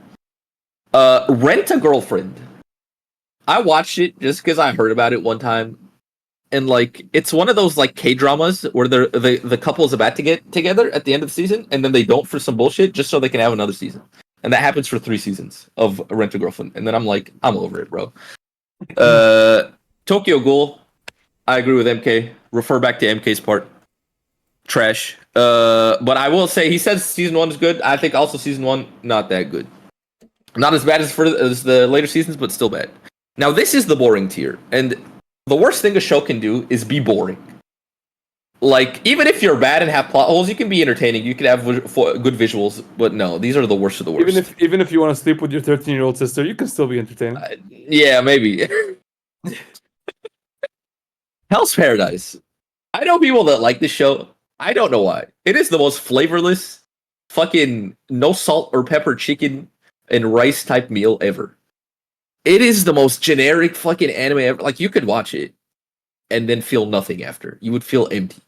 Rent a Girlfriend. I watched it just because I heard about it one time. And like, it's one of those like K-dramas where the couple is about to get together at the end of the season, and then they don't for some bullshit just so they can have another season. And that happens for 3 seasons of Rent a Girlfriend. And then I'm like, I'm over it, bro. Tokyo Ghoul. I agree with MK. Refer back to MK's part. Trash. But I will say, he says season 1 is good. I think also season 1, not that good. Not as bad as the later seasons, but still bad. Now, this is the boring tier. And the worst thing a show can do is be boring. Like, even if you're bad and have plot holes, you can be entertaining. You can have good visuals. But no, these are the worst of the worst. Even if you want to sleep with your 13-year-old sister, you can still be entertaining. Yeah, maybe. Hell's Paradise. I know people that like this show. I don't know why. It is the most flavorless, fucking no salt or pepper chicken and rice type meal ever. It is the most generic fucking anime ever. Like, you could watch it and then feel nothing after. You would feel empty.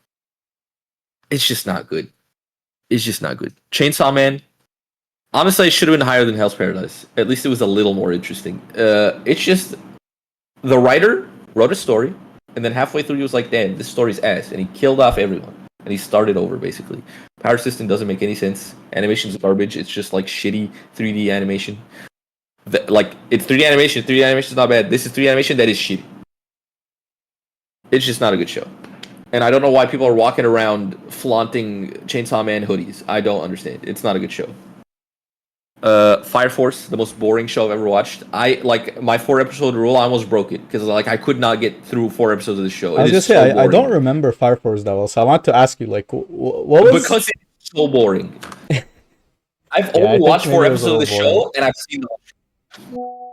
It's just not good. It's just not good. Chainsaw Man. Honestly, it should have been higher than Hell's Paradise. At least it was a little more interesting. It's just, the writer wrote a story, and then halfway through he was like, damn, this story's ass. And he killed off everyone. And he started over, basically. Power system doesn't make any sense. Animation's garbage. It's just like shitty 3D animation. It's 3D animation. 3D animation is not bad. This is 3D animation that is shitty. It's just not a good show. And I don't know why people are walking around flaunting Chainsaw Man hoodies. I don't understand. It's not a good show. Fire Force, the most boring show I've ever watched. My 4-episode rule, I almost broke it because I could not get through 4 episodes of the show. I was just say, I don't remember Fire Force that well, so I want to ask you, like, what was... Because it's so boring. I've only watched 4 episodes of the show, and I've seen them.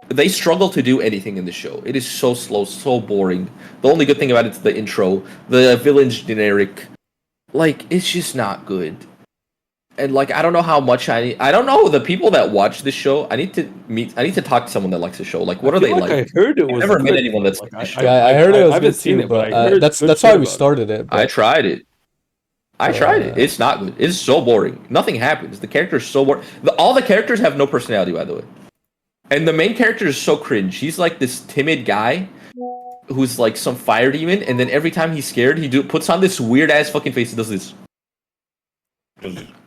They struggle to do anything in the show. It is so slow, so boring. The only good thing about it is the intro. The villain's generic. Like, it's just not good. And like, I don't know how much I don't know the people that watch this show. I need to talk to someone that likes the show. Like, what are they like? I heard it was. I've never met anyone that's like this show. I heard it was I haven't good seen too, it, but that's why we started it. I tried it. I tried it. It's not good. It's so boring. Nothing happens. The character is so boring. All the characters have no personality, by the way. And the main character is so cringe. He's like this timid guy who's like some fire demon, and then every time he's scared, he puts on this weird ass fucking face and does this.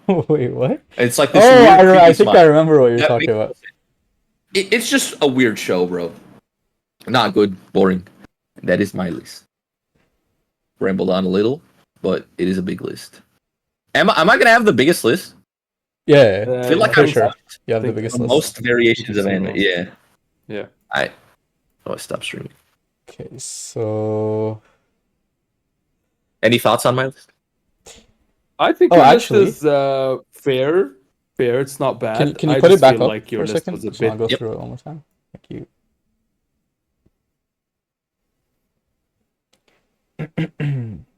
Wait, what? It's like this. Oh, weird, I think smile. I remember what you're talking about. It's just a weird show, bro. Not good, boring. That is my list. Rambled on a little, but it is a big list. Am I gonna have the biggest list? Yeah, I feel like for I'm sure. You have the biggest list. most variations of anime. Yeah. Yeah. I stopped streaming. Okay, so Any thoughts on my list? I think Oh, your actually- list is fair. Fair, it's not bad. can you I put it just back feel up like for your a list second? was a So I'll bit. go Yep. through it one more time. Thank you.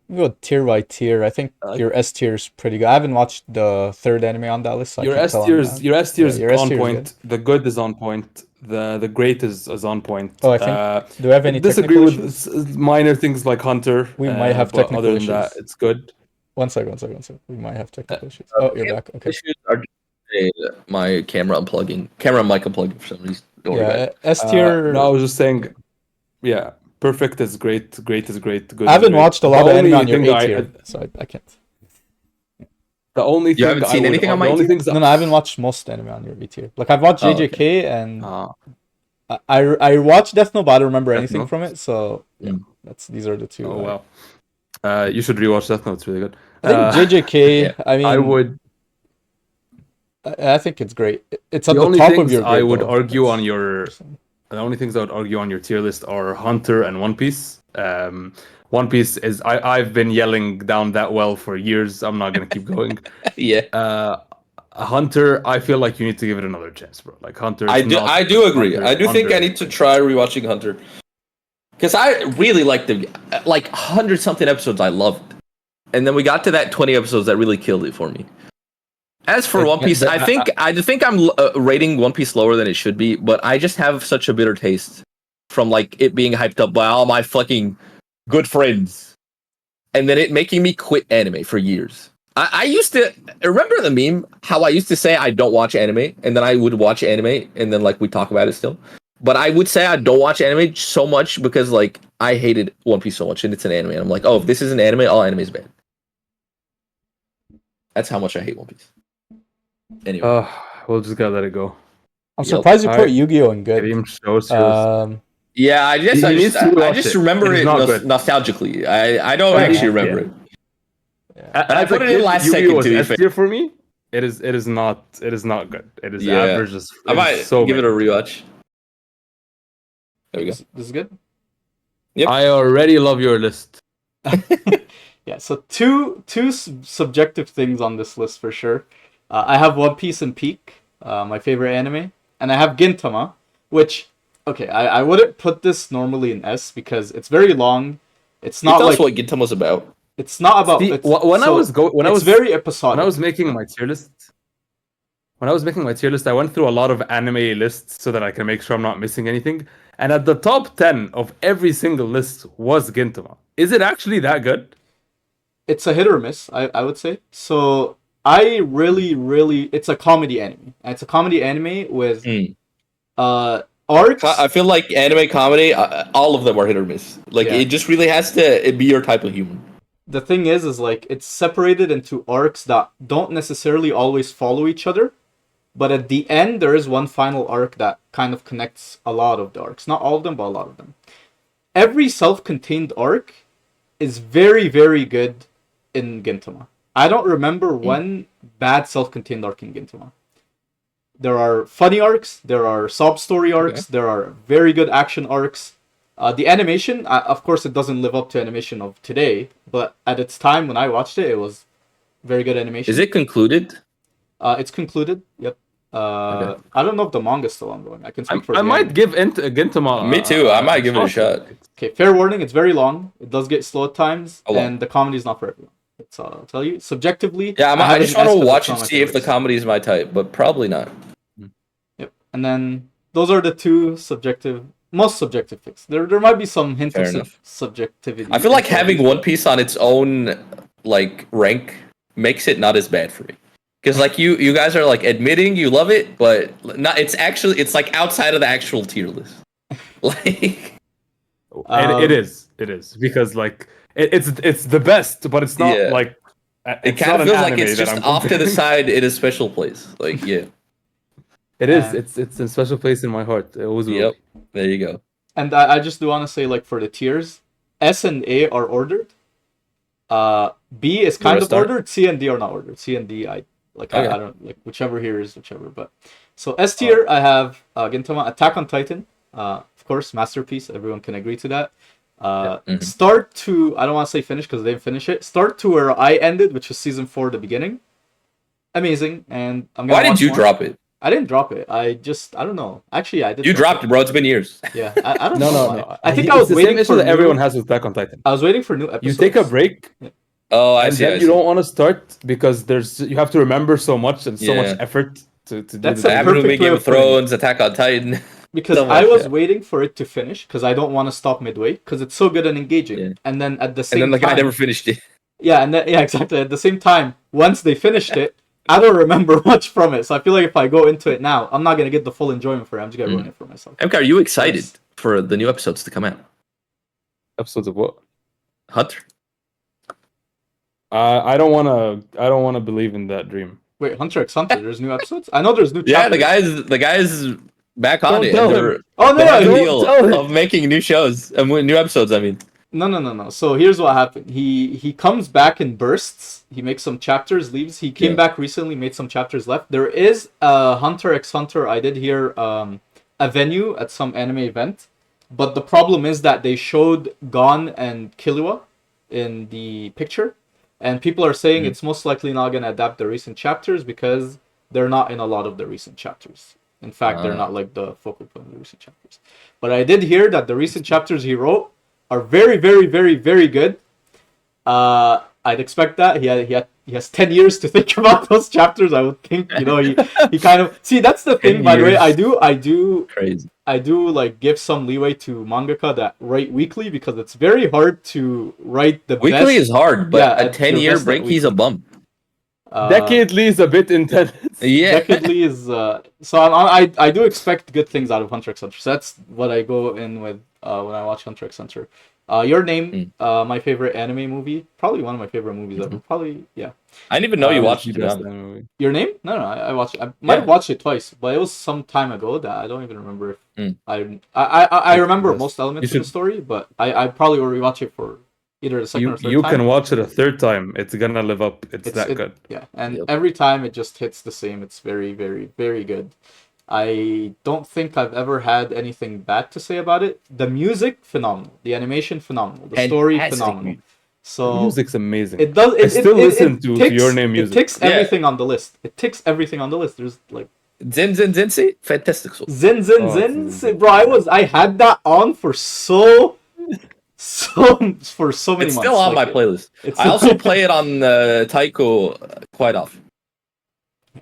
We'll go tier by tier. I think your S tier is pretty good. I haven't watched the third anime on that list. So Your I can't S tell on tier that. is your S tier is your S on tier is point. The good is on point. The great is on point. Oh, I think. Do we have any disagree technical with issues? minor things like Hunter. We might have but technical other than that, issues. it's good. One second. We might have technical issues. Oh, you're back. Okay. Issues are just, my camera mic unplugging for some reason. Don't worry about Yeah, it. S tier. No, I was just saying. Yeah, perfect is great. Great is great. Good. I is haven't great. watched a The lot of anime only on your thing A tier, so I can't. The only thing haven't seen anything on my the only tier? things No, I haven't watched most anime on your B tier. Like I've watched Oh, JJK and Ah. I watched Death Note, but I don't remember Death anything Note? from it. So yeah, Mm. these are the two. Oh wow. You should rewatch Death Note. It's really good. I think JJK. yeah. I mean, I would. I think it's great. It's at The the only top of things your. I grade, would though. argue That's- on your. The only things I would argue on your tier list are Hunter and One Piece. One Piece is I've been yelling down that well for years. I'm not gonna keep going. Yeah. Hunter, I feel like you need to give it another chance, bro. Like Hunter. I do agree. I do think I need to try rewatching Hunter. Because I really liked the 100-something episodes I loved. And then we got to that 20 episodes that really killed it for me. As for One Piece, I think I'm rating One Piece lower than it should be, but I just have such a bitter taste from like it being hyped up by all my fucking good friends, and then it making me quit anime for years. I used to remember the meme how I used to say I don't watch anime, and then I would watch anime, and then like we talk about it still. But I would say I don't watch anime so much because like I hated One Piece so much, and it's an anime. And I'm like, oh, if this is an anime, all anime is bad. That's how much I hate One Piece. Anyway, We'll just gotta let it go. I'm surprised you put Alright. Yu-Gi-Oh in good. Game shows yours. yeah, I He needs to I watch just it. remember It's it not good. nostalgically. I don't Yeah, actually yeah. remember it. Yeah. I put it in last second, to be S fair. tier for me. It is not good. It is Yeah. average. I might give it a rewatch. There we go. This is good. I already love your list. Yeah, so two subjective things on this list for sure. I have One Piece and Peak, my favorite anime, and I have Gintama, which okay, I wouldn't put this normally in S because it's very long. It's not Tell like us what Gintama's about. it's not about See, it's, when I so was it's very episodic. when I was making my tier list, I went through a lot of anime lists so that I can make sure I'm not missing anything. And at the top 10 of every single list was Gintama. Is it actually that good? It's a hit or miss, I would say. So I really it's a comedy anime. And it's a comedy anime with arcs. I feel like anime comedy, all of them are hit or miss. Like Yeah. it just really has to be your type of humor. The thing is like it's separated into arcs that don't necessarily always follow each other, but at the end there is one final arc that kind of connects a lot of the arcs. Not all of them, but a lot of them. Every self-contained arc is very, very good in Gintama. I don't remember one bad self-contained arc in Gintama. There are funny arcs, there are sob story arcs, there are very good action arcs. The animation, of course, it doesn't live up to animation of today, but at its time when I watched it, it was very good animation. Is it concluded? It's concluded. Yep. I don't know if the manga's still ongoing. I can speak for. I might give Gintama. Me too. I might give it a shot. Okay, fair warning. It's very long. It does get slow at times, A lot. and the comedy is not for everyone. It's I'll tell you subjectively. Yeah, I have just an want S, to but watch it's and not my see if the favorite. comedy is my type, but probably not. Yep. And then those are the two most subjective picks. There might be some hint Fair of enough. subjectivity. I feel like having One Piece on its own like rank makes it not as bad for me. Because like you guys are like admitting you love it, but not. It's like outside of the actual tier list. Like It is because like it's the best, but it's not like it kind of feels like it's just off to the side in a special place. Like it is. It's a special place in my heart. It always will. Yep. There you go. And I just do want to say, like, for the tiers, S and A are ordered. B is kind of ordered. C and D are not ordered. C and D, I don't like whichever here is whichever. But so S tier, I have Gintama, Attack on Titan. Of course, masterpiece. Everyone can agree to that. Start to, I don't want to say finish because they didn't finish it. Start to where I ended, which was season 4, the beginning. Amazing, and I'm gonna. Why did you drop it? I didn't drop it. I don't know. Actually, I did. You dropped it, bro. It's been years. Yeah, I don't know. No. I think I was waiting for that everyone has with Attack on Titan. I was waiting for new episodes. You take a break. Yeah. Oh, I see. You don't want to start because you have to remember so much and so much effort to do That's the happened with Game of Thrones, Attack on Titan. Because I was waiting for it to finish because I don't want to stop midway because it's so good and engaging. Yeah. And then at the same time, the guy never finished it. Yeah, exactly. At the same time, once they finished it, I don't remember much from it. So I feel like if I go into it now, I'm not gonna get the full enjoyment for it. I'm just gonna ruin it for myself. MK, are you excited for the new episodes to come out? Episodes of what? Hunter. I don't wanna believe in that dream. Wait, Hunter x Hunter. There's new episodes. I know there's new. Yeah, chapters. the guys back on it. Oh no, deal of making new shows, new episodes. I mean. No. So here's what happened. He comes back in bursts. He makes some chapters, leaves. He came back recently, made some chapters left. There is a Hunter x Hunter. I did hear a venue at some anime event, but the problem is that they showed Gon and Killua in the picture, and people are saying it's most likely not going to adapt the recent chapters because they're not in a lot of the recent chapters. In fact, they're not like the focal point of the recent chapters. But I did hear that the recent chapters he wrote are very, very, very, very good. I'd expect that. He has 10 years to think about those chapters. I would think, he kind of see. That's the thing. By the way, I do crazy. I do like give some leeway to mangaka that write weekly because it's very hard to write the weekly best. Is hard, but a 10-year break, he's a bum. Decadely is a bit intense. Yeah, Decadely is so I do expect good things out of Hunter x Hunter. So that's what I go in with when I watch Hunter x Hunter. Your Name, my favorite anime movie, probably one of my favorite movies ever. Probably, yeah. I didn't even know you watched it. Your Name? No, I watched it. I might have watched it twice, but it was some time ago that I don't even remember. I remember most elements of the story, but I probably will rewatch it for either the second or third time. You can watch it a third time. It's gonna live up. It's that good. Yeah, and every time it just hits the same. It's very, very, very good. I don't think I've ever had anything bad to say about it. The music, phenomenal. The animation, phenomenal. The story, phenomenal. So the music's amazing. It does. I still listen to Your Name music. It ticks everything on the list. There's like Zen Zensi, fantastic. Zen. Bro, I had that on for so many months. It's still on my playlist. I also play it on Taiko quite often.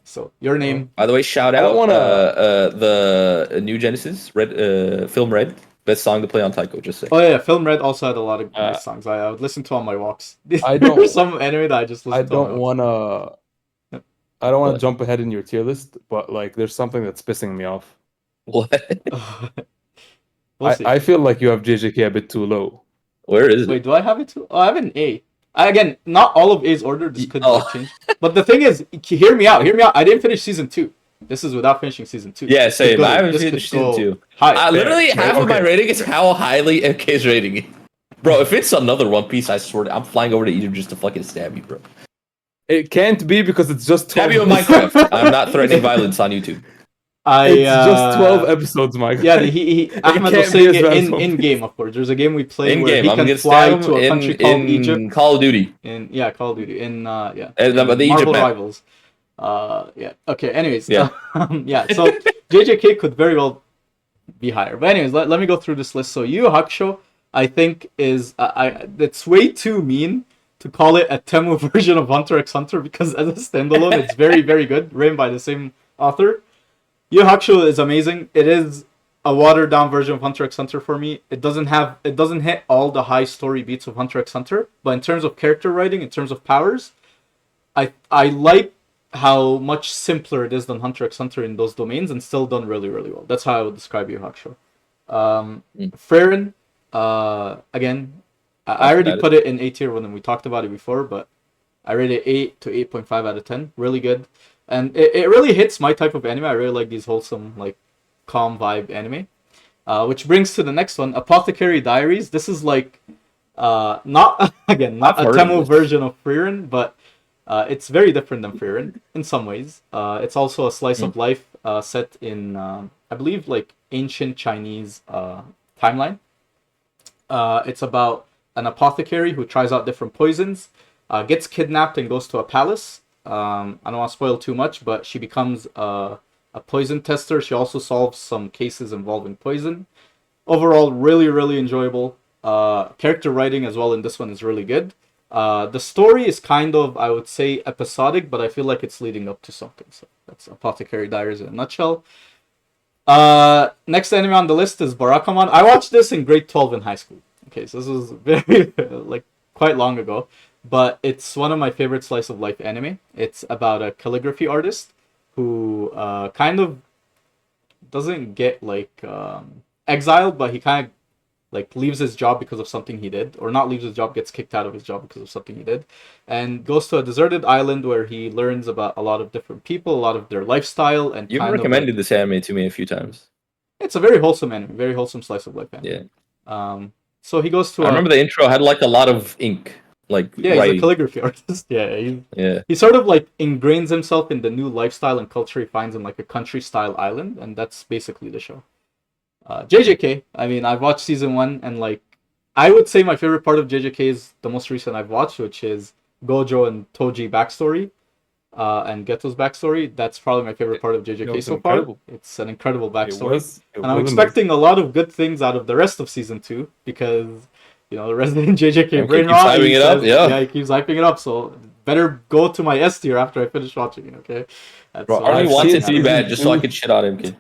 So Your Name. By the way, shout out the new Genesis film Red, best song to play on Taiko. Just say. Oh yeah, Film Red also had a lot of nice songs. I would listen to on my walks. There's some anime that I just listen to. I don't wanna jump ahead in your tier list, but like there's something that's pissing me off. What? I feel like you have JJK a bit too low. Where is it? Wait, do I have it too? Oh, I have an A. Again, not all of A's order. This could change. But the thing is, hear me out. I didn't finish season 2. This is without finishing season 2. Yeah, same. I haven't finished season 2. Literally, half of my rating is how highly MK is rating it. Bro, if it's another One Piece, I swear, I'm flying over to Egypt just to fucking stab you, bro. It can't be because it's just 12 Stab you in Minecraft. I'm not threatening violence on YouTube. It's just 12 episodes, Mike. Yeah, Ahmed was saying it in game, of course. There's a game we play where he can fly to a country called Egypt. Call of Duty. Call of Duty. The Marvel Egypt Rivals. Yeah. Okay. Anyways. Yeah. So JJK could very well be higher. But anyways, let me go through this list. So Yu Yu Hakusho, I think is it's way too mean to call it a Temu version of Hunter x Hunter because as a standalone, it's very, very good. Written by the same author. Yu Yu Hakusho is amazing. It is a watered down version of Hunter x Hunter for me. It doesn't hit all the high story beats of Hunter x Hunter, but in terms of character writing, in terms of powers, I like how much simpler it is than Hunter x Hunter in those domains, and still done really, really well. That's how I would describe Yu Hakusho. Frieren, again, I already put it in A tier when we talked about it before, but I rate it 8 to 8.5 out of 10. Really good. And it really hits my type of anime. I really like these wholesome, like, calm vibe anime. Which brings to the next one, Apothecary Diaries. This is like, not a Temu version of Frieren, but it's very different than Frieren in some ways. It's also a slice of life set in, I believe, like, ancient Chinese timeline. It's about an apothecary who tries out different poisons, gets kidnapped and goes to a palace. I don't want to spoil too much, but she becomes a poison tester. She also solves some cases involving poison. Overall, really, really enjoyable. Character writing as well in this one is really good. The story is kind of, I would say, episodic, but I feel like it's leading up to something. So that's Apothecary Diaries in a nutshell. Next anime on the list is Barakamon. I watched this in grade 12 in high school. Okay, so this was very, like, quite long ago. But it's one of my favorite slice of life anime. It's about a calligraphy artist who kind of doesn't get, like, exiled, but he kind of, like, leaves his job because of something he did. Or not leaves his job, gets kicked out of his job because of something he did. And goes to a deserted island where he learns about a lot of different people, a lot of their lifestyle. And you've recommended this anime to me a few times. It's a very wholesome anime, very wholesome slice of life anime. Yeah. So he goes to I remember the intro had, like, a lot of ink. Like, yeah, he's a calligraphy artist. Yeah. He sort of, like, ingrains himself in the new lifestyle and culture he finds in, like, a country-style island, and that's basically the show. JJK, I mean, I've watched season 1, and, like, I would say my favorite part of JJK is the most recent I've watched, which is Gojo and Toji backstory, and Geto's backstory. That's probably my favorite part of JJK so far. It's an incredible backstory. And I'm expecting a lot of good things out of the rest of season 2, because, you know, the resident JJK brain rot. He keeps hyping it up. So better go to my S tier after I finish watching it. Okay. Bro, I only want it to be bad just so I can shit on him, kid.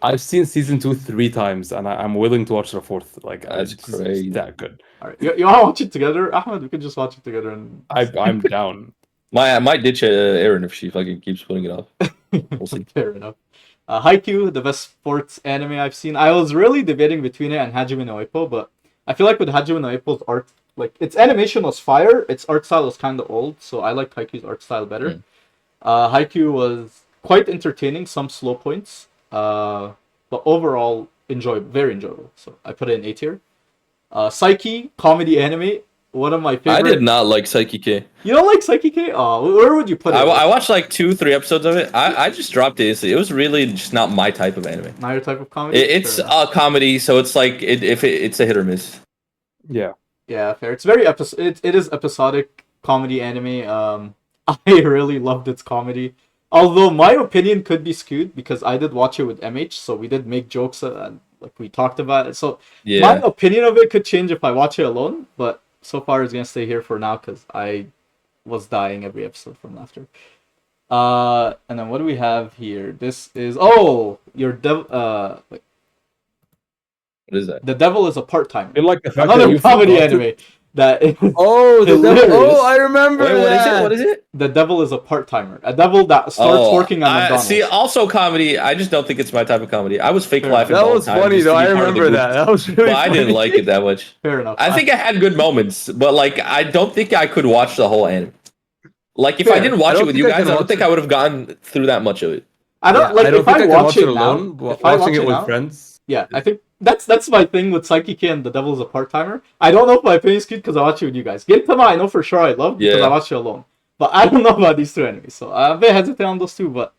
I've seen season 2 3 times, and I'm willing to watch the 4th. Like, that's crazy. It's that good. All right, you want to watch it together, Ahmed? We can just watch it together. And I'm down. I might ditch Aaron if she fucking keeps putting it off. We'll see. Fair enough. Haikyuu, the best sports anime I've seen. I was really debating between it and Hajime no Ippo, but I feel like with Hajime no Ippo's art, like, its animation was fire, its art style was kind of old, so I liked Haikyuu's art style better. Haikyuu was quite entertaining, some slow points, but overall very enjoyable. So I put it in A tier. Psyche, comedy anime, one of my favorite. I did not like Psyche K. You don't like Psyche K? Oh, where would you put it? I watched like 2-3 episodes of it. I just dropped it. It was really just not my type of anime. Not your type of comedy? It's a comedy, so it's like it's a hit or miss. Yeah. Yeah, fair. It's very it is episodic comedy anime. I really loved its comedy. Although my opinion could be skewed because I did watch it with MH, so we did make jokes like we talked about it. So my opinion of it could change if I watch it alone, but so far it's gonna stay here for now because I was dying every episode from laughter. And then what do we have here? This is your devil. What is that? The Devil is a Part-Timer. You like the fact another that you comedy anime. That is the devil! I remember. Wait, what is it? The Devil is a part-timer. A devil that starts working on McDonald's. See, also comedy. I just don't think it's my type of comedy. I was fake laughing. That was funny though. I remember that. That was really. But I didn't like it that much. Fair enough. I think I had good moments, but like I don't think I could watch the whole anime. Like if I didn't watch it with you guys, I don't think I would have gotten through that much of it. I don't like if I watch it alone. Watching it with friends. Yeah, I think that's my thing with Psyche and The Devil is a Part-Timer. I don't know if my opinion is good because I watch it with you guys. Gintama, I know for sure I love because I watch it alone. But I don't know about these two enemies, so I'm a bit hesitant on those two, but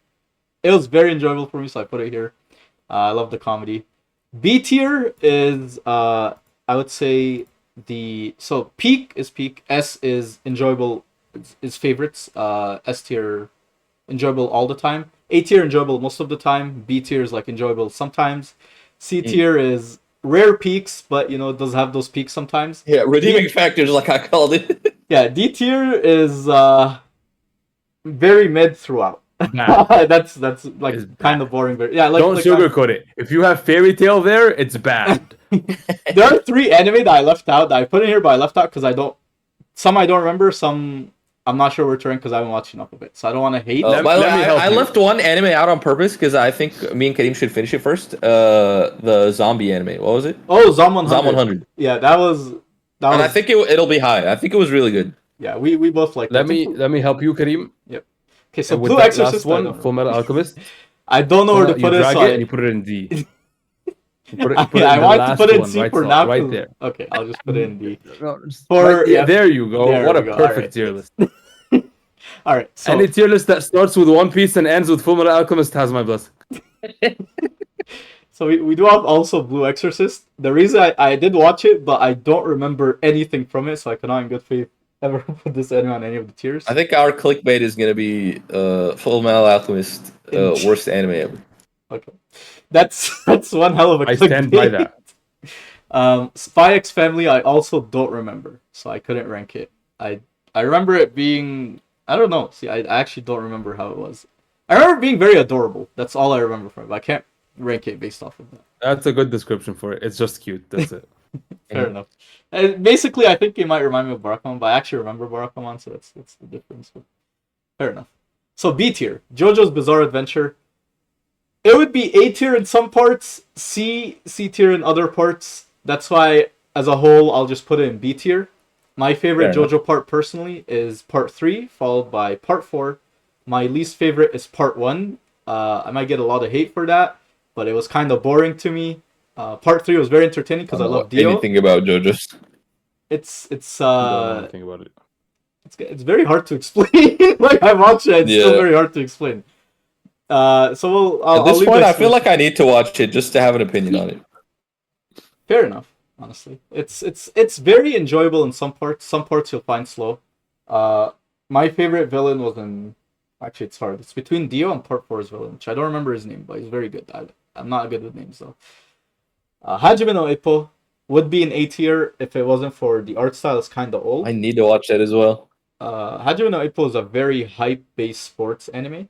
it was very enjoyable for me, so I put it here. I love the comedy. B tier is, I would say, peak is peak, S is enjoyable, is favorites, S tier, enjoyable all the time, A tier, enjoyable most of the time, B tier is like enjoyable sometimes, C tier is rare peaks, but you know, it does have those peaks sometimes. Yeah, redeeming factors like I called it. Yeah, D tier is very mid throughout. bad. that's like It's kind bad. of boring, but yeah, like Don't sugarcoat it. If you have Fairy Tail there, it's bad. there are 3 anime that I left out that I put in here, but I left out because I don't remember, some I'm not sure where to rank because I haven't watched enough of it, so I don't want to hate. Let- By the let me way, help I you. left one anime out on purpose because I think me and Karim should finish it first. The zombie anime. What was it? Oh, Zom 100. Zom 100. Yeah, that was And I think it'll be high. I think it was really good. yeah, we both like let that. me help you, Karim. Okay, so And with Blue that Exorcist, last one, Full Metal Alchemist. I don't know where to You put it. drag So it and you put it in D. You put it I in the wanted to last put it in one, C right, for now. right there. Okay, I'll just put it in D. No, For- yeah. there you go. There What we a go. perfect Alright. tier list. All right, so Any tier list that starts with One Piece and ends with Full Metal Alchemist has my blessing. so we do have also Blue Exorcist. The reason I did watch it, but I don't remember anything from it, so I cannot in good faith ever put this anime on any of the tiers. I think our clickbait is gonna be Full Metal Alchemist worst anime ever. Okay, that's one hell of a. I stand by clickbait. that. Spy X Family, I also don't remember, so I couldn't rank it. I remember it being, I don't know. See, I actually don't remember how it was. I remember it being very adorable. That's all I remember from it. But I can't rank it based off of that. That's a good description for it. It's just cute. That's it. Fair enough. Basically, I think it might remind me of Barakamon, but I actually remember Barakamon, so that's the difference. But fair enough. So B tier, JoJo's Bizarre Adventure. It would be A tier in some parts, C tier in other parts. That's why, as a whole, I'll just put it in B tier. My favorite Fair JoJo part personally is part 3, followed by part 4. My least favorite is part 1. I might get a lot of hate for that, but it was kind of boring to me. Part 3 was very entertaining because I love Dio. Anything about JoJo's? It's I don't know anything about it. it's very hard to explain. Like I watched it, it's still Yeah. very hard to explain. So I'll At this leave point, my I feel solution. like I need to watch it just to have an opinion on it. Fair enough. Honestly, it's very enjoyable in some parts. Some parts you'll find slow. My favorite villain was in. Actually, it's hard. It's between Dio and Part 4's villain, which I don't remember his name, but he's very good. I'm not good with names though. Hajime no Ippo would be an A tier if it wasn't for the art style. It's kind of old. I need to watch that as well. Hajime no Ippo is a very hype-based sports anime,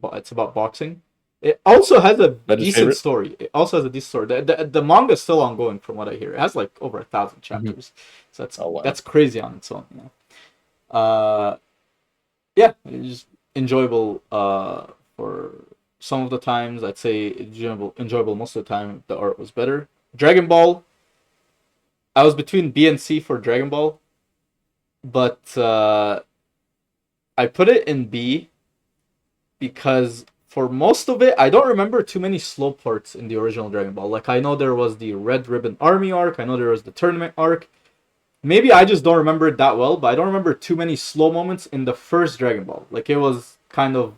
but it's about boxing. It also has a That is decent favorite? story. It also has a decent story. The manga is still ongoing, from what I hear. It has like over 1,000 chapters, so Oh, wow. that's crazy on its own. Yeah, it's just enjoyable. For some of the times, I'd say enjoyable most of the time. The art was better. Dragon Ball. I was between B and C for Dragon Ball, but I put it in B because for most of it, I don't remember too many slow parts in the original Dragon Ball. Like, I know there was the Red Ribbon Army arc, I know there was the tournament arc. Maybe I just don't remember it that well, but I don't remember too many slow moments in the first Dragon Ball. Like, it was kind of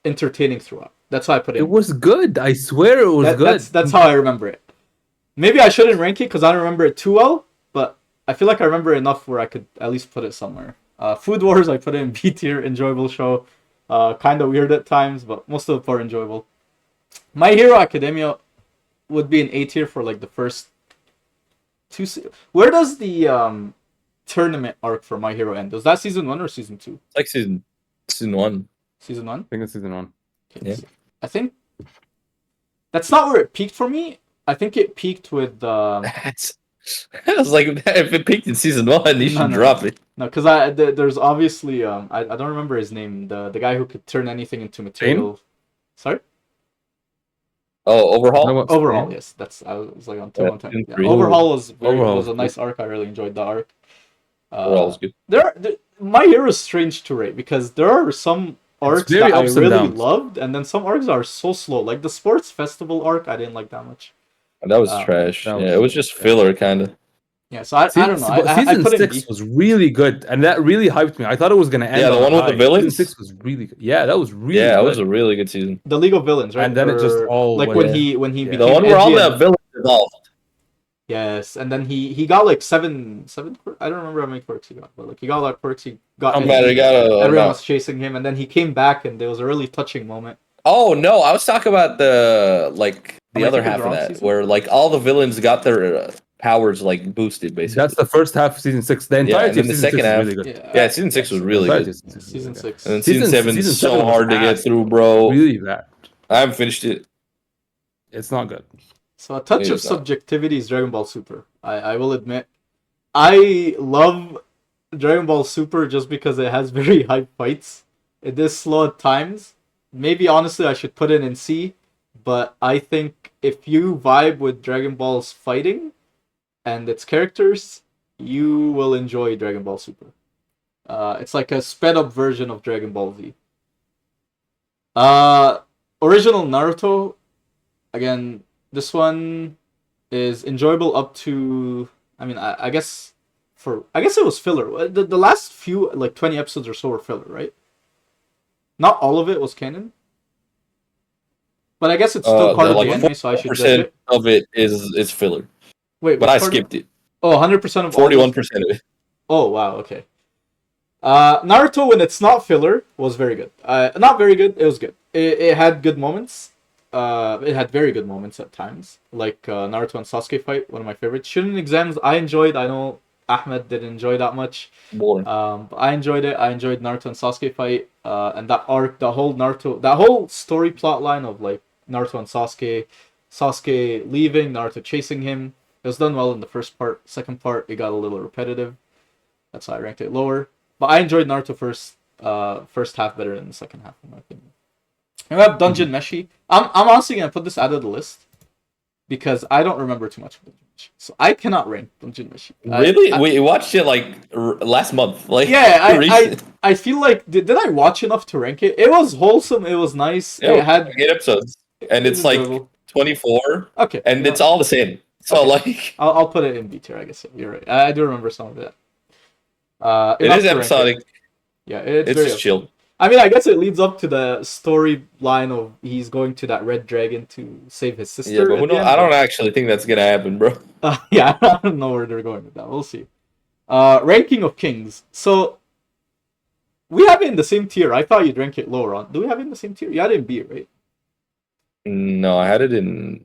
entertaining throughout. That's why I put it in. It was good. I swear it was good. That's how I remember it. Maybe I shouldn't rank it because I don't remember it too well, but I feel like I remember enough where I could at least put it somewhere. Food Wars, I put it in B tier, enjoyable show. Kind of weird at times, but most of the part enjoyable. My Hero Academia would be an A tier for like the first two. Where does the tournament arc for My Hero end? Was that season 1 or season 2? It's like season 1. Season 1? I think it's season 1. Okay, Yeah. I think that's not where it peaked for me. I think it peaked with That's. I was like, if it peaked in season 1, you should No. drop it. no, because there's obviously I don't remember his name, the guy who could turn anything into material. Sorry. Oh, Overhaul? No, Overhaul, yes, that's I was like on two Yeah, one time. season Yeah, 3. Overhaul was Overhaul was a was nice arc. I really enjoyed the arc. Overhaul was good. My Hero is strange to rate because there are some arcs very that I ups and really downs. loved, and then some arcs are so slow. Like the sports festival arc, I didn't like that much. That was Oh, trash. that was- Yeah, it was just filler, kind of. Yeah, so I don't know. I Season put it in 6 B. was really good, and that really hyped me. I thought it was gonna end. Yeah, the on one a with the high. villains? Season 6 was really good. Yeah, that was really Yeah, good. it was a really good season. The League of Villains, right? And then it just Or, all like went- when Yeah. he The became The one where all edgy the and- villains evolved. Yes, and then he got like seven quirks. I don't remember how many quirks he got, but like he got a lot of quirks. He got I'm mad. edgy, I got everyone a. was chasing him, and then he came back, and there was a really touching moment. Oh no, I was talking about the Am I other thinking half the of wrong that, season? where like all the villains got their powers like boosted basically. That's the first half of season 6. The Yeah, entirety and then of the season 6 second is half- really good. Yeah, season 6 was really Entirety good. of season 6 is Season really good. 6. And then season 7 is so seven was hard to get ass, through, bro. Really bad. I haven't finished it. It's not good. So a touch It of is not. subjectivity is Dragon Ball Super. I will admit, I love Dragon Ball Super just because it has very hype fights. It is slow at times. Maybe honestly I should put it in C, but I think if you vibe with Dragon Ball's fighting and its characters, you will enjoy Dragon Ball Super. It's like a sped up version of Dragon Ball Z. Original Naruto, again, this one is enjoyable up to. I mean, I guess it was filler. The last few like 20 episodes or so were filler, right? Not all of it was canon, but I guess it's still part of the anime, so I should judge percent it. of it is filler, Wait, but which I part? skipped it. Oh, 100% of all 41% of it. Oh wow, okay. Naruto, when it's not filler, was very good. Not very good. It was good. It had good moments. It had very good moments at times, like Naruto and Sasuke fight, one of my favorites. Shunin exams, I enjoyed. I know Ahmed didn't enjoy that much. Boring. But I enjoyed it. I enjoyed Naruto and Sasuke fight, and that arc, the whole Naruto, that whole story plot line of like Naruto and Sasuke leaving, Naruto chasing him. It was done well in the first part. Second part, it got a little repetitive. That's why I ranked it lower. But I enjoyed Naruto first half better than the second half, in my opinion. And we have Dungeon Meshi. I'm honestly gonna put this out of the list because I don't remember too much of Dungeon Meshi, so I cannot rank Dungeon Meshi. Really? We watched it like last month. Like yeah, I feel like did I watch enough to rank it? It was wholesome. It was nice. Yeah, it had 8 episodes, and it's like enjoyable. 24. Okay, and you it's know, all the same. So Okay. like, I'll put it in B tier. I guess you're right. I do remember some of it. it Enough is to rank episodic. Yeah, it's It's very just chill. I mean, I guess it leads up to the storyline of he's going to that red dragon to save his sister. Yeah, but at who the know, end, I don't but- actually think that's gonna happen, bro. Yeah, I don't know where they're going with that. We'll see. Ranking of Kings. So we have it in the same tier. I thought you'd rank it lower on. Do we have it in the same tier? You had it in B, right? No, I had it in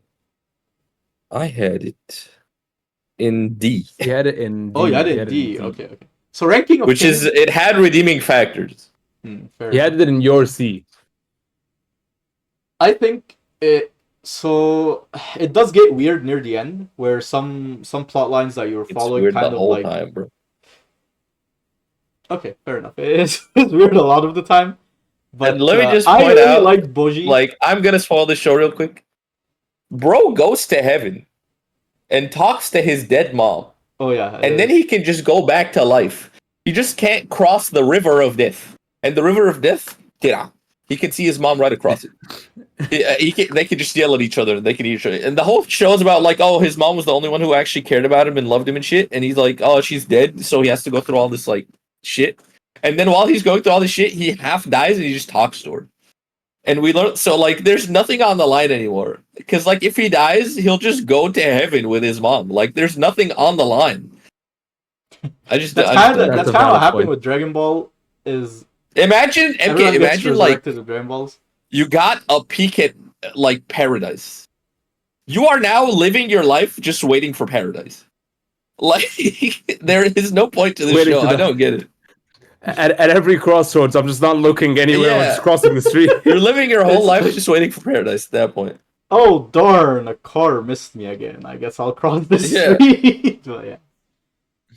D, You had it in D. Oh, you had it in D. Okay. So ranking of which Kings. is it had redeeming factors. Fair You enough. had it in your C. I think it. So it does get weird near the end, where some plot lines that you were It's following weird kind the of whole like. time, bro. Okay, fair enough. It's weird a lot of the time. But And let me just I point really out, liked Boji. Like, I'm gonna spoil this show real quick. Bro goes to heaven and talks to his dead mom, oh yeah, and then he can just go back to life. He just can't cross the river of death. And the river of death, he can see his mom right across it. They can just yell at each other. They can eat each other. And the whole show's about like, oh, his mom was the only one who actually cared about him and loved him and shit. And he's like, oh, she's dead, so he has to go through all this like shit. And then while he's going through all this shit, he half dies and he just talks to her. And we learn, so like, there's nothing on the line anymore. Because like, if he dies, he'll just go to heaven with his mom. Like, there's nothing on the line. that's That's kind a of what valid happened point. with Dragon Ball. Is Imagine, everyone gets imagine like resurrected with Dragon Balls. you got a peek at like paradise. You are now living your life just waiting for paradise. Like there is no point to the Waiting show. to I the- don't get it. At every crossroads, I'm just not looking anywhere. I'm Yeah. just crossing the street. You're living your whole It's- life just waiting for paradise at that point. Oh darn! A car missed me again. I guess I'll cross this Yeah. street. But yeah,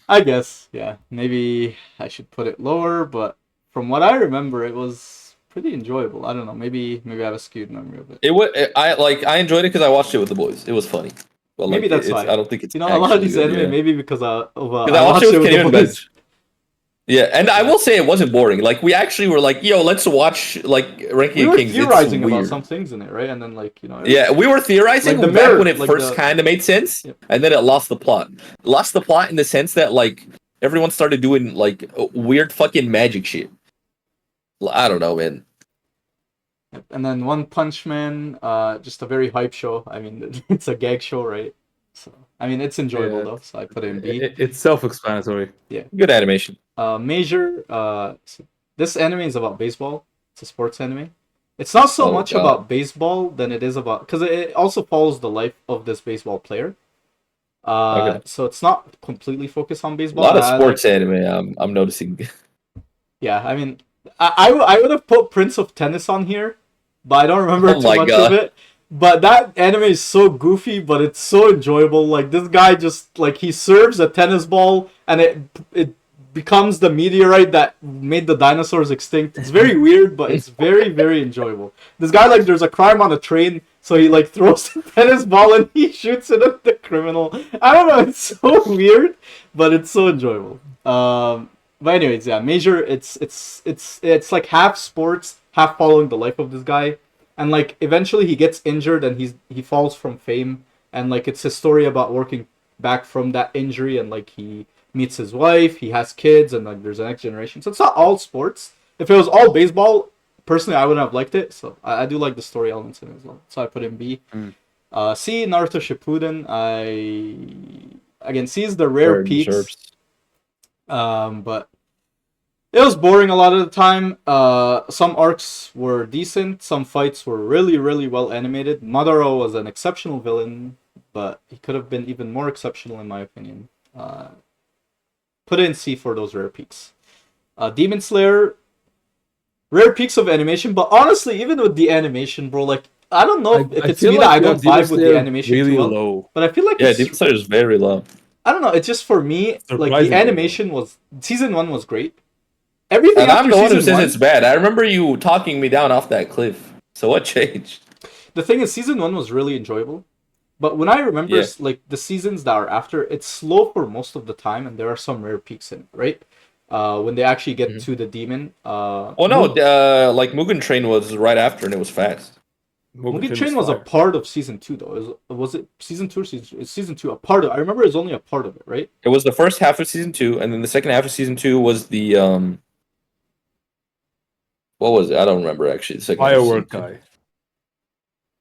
I guess maybe I should put it lower. But from what I remember, it was pretty enjoyable. I don't know. Maybe I have a skewed memory of it. I enjoyed it because I watched it with the boys. It was funny. But Maybe that's why. I don't think it's You know, a lot of actually these good, anime yeah. maybe because I Because I watched it with Kenny and boys. Benj. Yeah, and I will say it wasn't boring. Like we actually were like, yo, let's watch like Ranking We of were Kings. theorizing It's about weird. some things in it, right? And then like Yeah, we were theorizing Like the back mirror, when it like first the- kind of made sense, Yep. and then it lost the plot. Lost the plot in the sense that like everyone started doing like weird fucking magic shit. I don't know, man. And then One Punch Man, just a very hype show. I mean, it's a gag show, right? So I mean, it's enjoyable Yeah. though. So I put it in B. It's self-explanatory. Good animation. Major. So this anime is about baseball. It's a sports anime. It's not so Oh, much God. about baseball than it is about because it also follows the life of this baseball player. Okay. So it's not completely focused on A baseball. lot of I sports anime. I'm noticing. Yeah, I mean, I would have put Prince of Tennis on here, but I don't remember Oh too my much God. of it. But that anime is so goofy, but it's so enjoyable. Like this guy just like he serves a tennis ball, and it becomes the meteorite that made the dinosaurs extinct. It's very weird, but it's very enjoyable. This guy like there's a crime on a train, so he like throws the tennis ball and he shoots it at the criminal. I don't know, it's so weird, but it's so enjoyable. But anyways, yeah, Major. It's like half sports, half following the life of this guy, and like eventually he gets injured and he falls from fame, and like it's his story about working back from that injury, and like he meets his wife, he has kids, and like there's a next generation. So it's not all sports. If it was all baseball, personally I wouldn't have liked it. So I do like the story elements in it as well. So I put in B. C, Naruto Shippuden. C is the rare Bird peaks. deserves. But it was boring a lot of the time. Some arcs were decent. Some fights were really well animated. Madara was an exceptional villain, but he could have been even more exceptional in my opinion. Put in C for those rare peaks. Demon Slayer, rare peaks of animation, but honestly, even with the animation, bro, like I don't know if it's me that I don't vibe with the animation really too well, low. but I feel like Yeah, it's, Demon Slayer is very low. I don't know. It's just for me, like Surprisingly the animation was season 1 was great. Everything And I'm after the one who season says 1, it's bad. I remember you talking me down off that cliff. So what changed? the thing is, season 1 was really enjoyable. But when I remember, Yeah. like the seasons that are after, it's slow for most of the time, and there are some rare peaks in it, right? When they actually get to the demon. Oh no, like Mugen Train was right after, and it was fast. Mugen Train was a part of season 2, though. Was it season 2 or season 3? It's season 2. A part of. I remember it was only a part of it, right? It was the first half of season 2, and then the second half of season 2 was the What was it? I don't remember actually. The second half of Firework season 2. guy.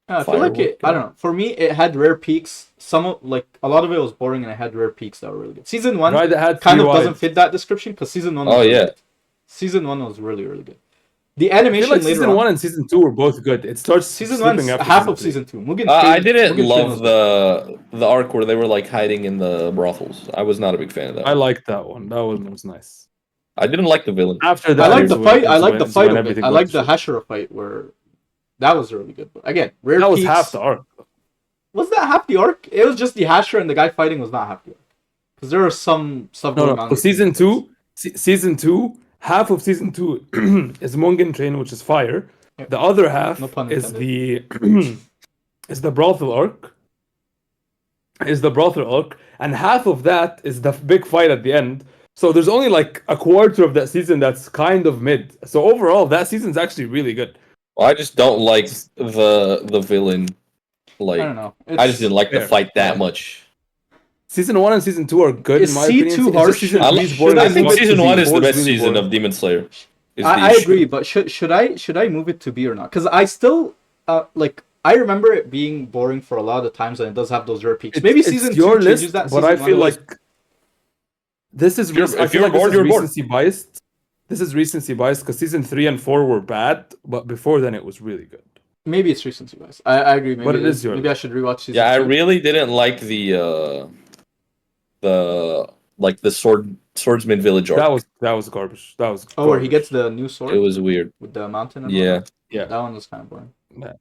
I feel like it. I don't know. For me, it had rare peaks. Some of like a lot of it was boring, and it had rare peaks that were really good. Season 1 Guy that had kind of three doesn't wives. fit that description because season 1. Oh Was really yeah. good. Season 1 was really good. The I animation feel like later season on. 1 and season 2 were both good. It starts Season slipping 1's after half season of 3. season 2. Mugen Train. I didn't Mugen Train love was good. the arc where they were like hiding in the brothels. I was not a big fan of that. I liked that one. That one was nice. I didn't like the villain. After that, I like is the when- fight. I is like when- the is fight when of it. everything I went like the to shit. Hashira fight where that was really good. But again, rare That was peaks. half the arc. Was that half the arc? It was just the Hashira and the guy fighting was not half the arc. Because there was some stuff No, going no. on. So season 2, half of season 2 is Mugen Train, which is fire. Yep. The other half No pun is intended. the is the brothel arc. And half of that is the big fight at the end. So there's only like a quarter of that season that's kind of mid. So overall, that season's actually really good. Well, I just don't like the villain. Like I don't know. I just didn't like the fair. fight that Yeah. much. Season 1 and season 2 are good Is in my C opinion. too It's just harsh? season I 3 li- is boring I as think fuck. season 1 is the 4 best really season boring. of Demon Slayer. Is the I issue. agree, but should I move it to B or not? Because I still like I remember it being boring for a lot of the times, and it does have those rare peaks. Maybe It's season 2 your changes list, that. but I Season feel 1 was- like this is you're- I if feel you're like this bored, is you're bored. recency biased. This is recency biased because season 3 and 4 were bad, but before then it was really good. maybe it's recency bias. I agree. Maybe But it is your maybe I should rewatch season. Yeah, I 2. really didn't like the swordsman village arc. That was garbage. That was Oh, where he garbage. gets the new sword It was weird. with the mountain. And all Yeah. that? Yeah. That one was kind of boring.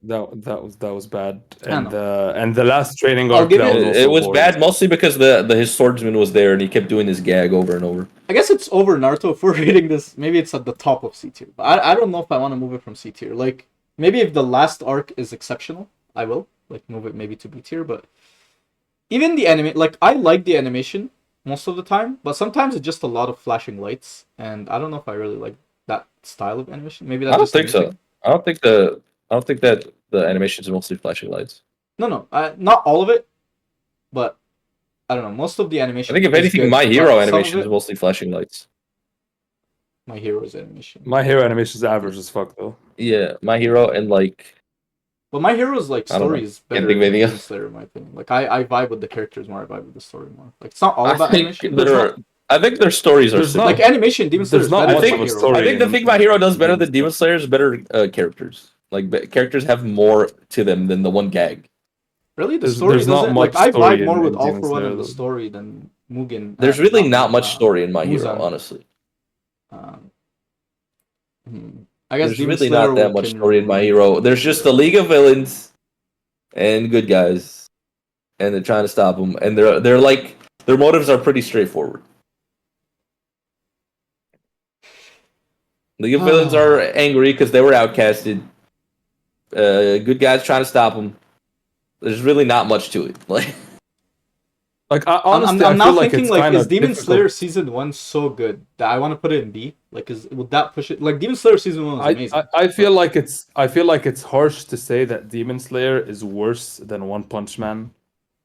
That was bad. I And the last training I'll arc give that you- was also It was boring. bad mostly because his swordsman was there and he kept doing his gag over and over. I guess it's over Naruto. If we're rating this, maybe it's at the top of C tier. But I don't know if I want to move it from C tier. Like maybe if the last arc is exceptional, I will like move it maybe to B tier. But even the anime, like I like the animation most of the time, but sometimes it's just a lot of flashing lights, and I don't know if I really like that style of animation. Maybe that's I don't just think so. anything. I don't think that the animation is mostly flashing lights. No, not all of it, but I don't know. Most of the animation. I think if is anything, good, My but Hero some of animation is it- mostly flashing lights. My Hero's animation. My Hero animation is average as fuck though. Yeah, My Hero and like But My Hero's like I don't know. story is Can't better think of than anything Demon else. Slayer in my opinion. Like I vibe with the characters more. I vibe with the story more. Like it's not all about I think animation. I think their stories are There's similar. not- Like animation, Demon Slayer There's is not better much than of My a Hero. story. I think the thing My Hero does better than Demon Slayer is better characters. Like characters have more to them than the one gag. Really, the There's- story there's not doesn't much like. I story vibe more in with All Demon for One Slayer, and the though. story than Mugen. There's really not much Mugen, story in My Hero, Muzan. honestly. I guess There's Demon really Slayer not that will much can story in My relate Hero. to There's it. just the League of Villains and good guys, and they're trying to stop them. And they're like their motives are pretty straightforward. League of Villains are angry because they were outcasted. Good guys trying to stop them. There's really not much to it. Like honestly, I'm I feel now like thinking it's like, kind is of Demon difficult. Slayer season 1 so good that I want to put it in B? Like, would that push it? Like, Demon Slayer season 1 was amazing. I feel like it's harsh to say that Demon Slayer is worse than One Punch Man,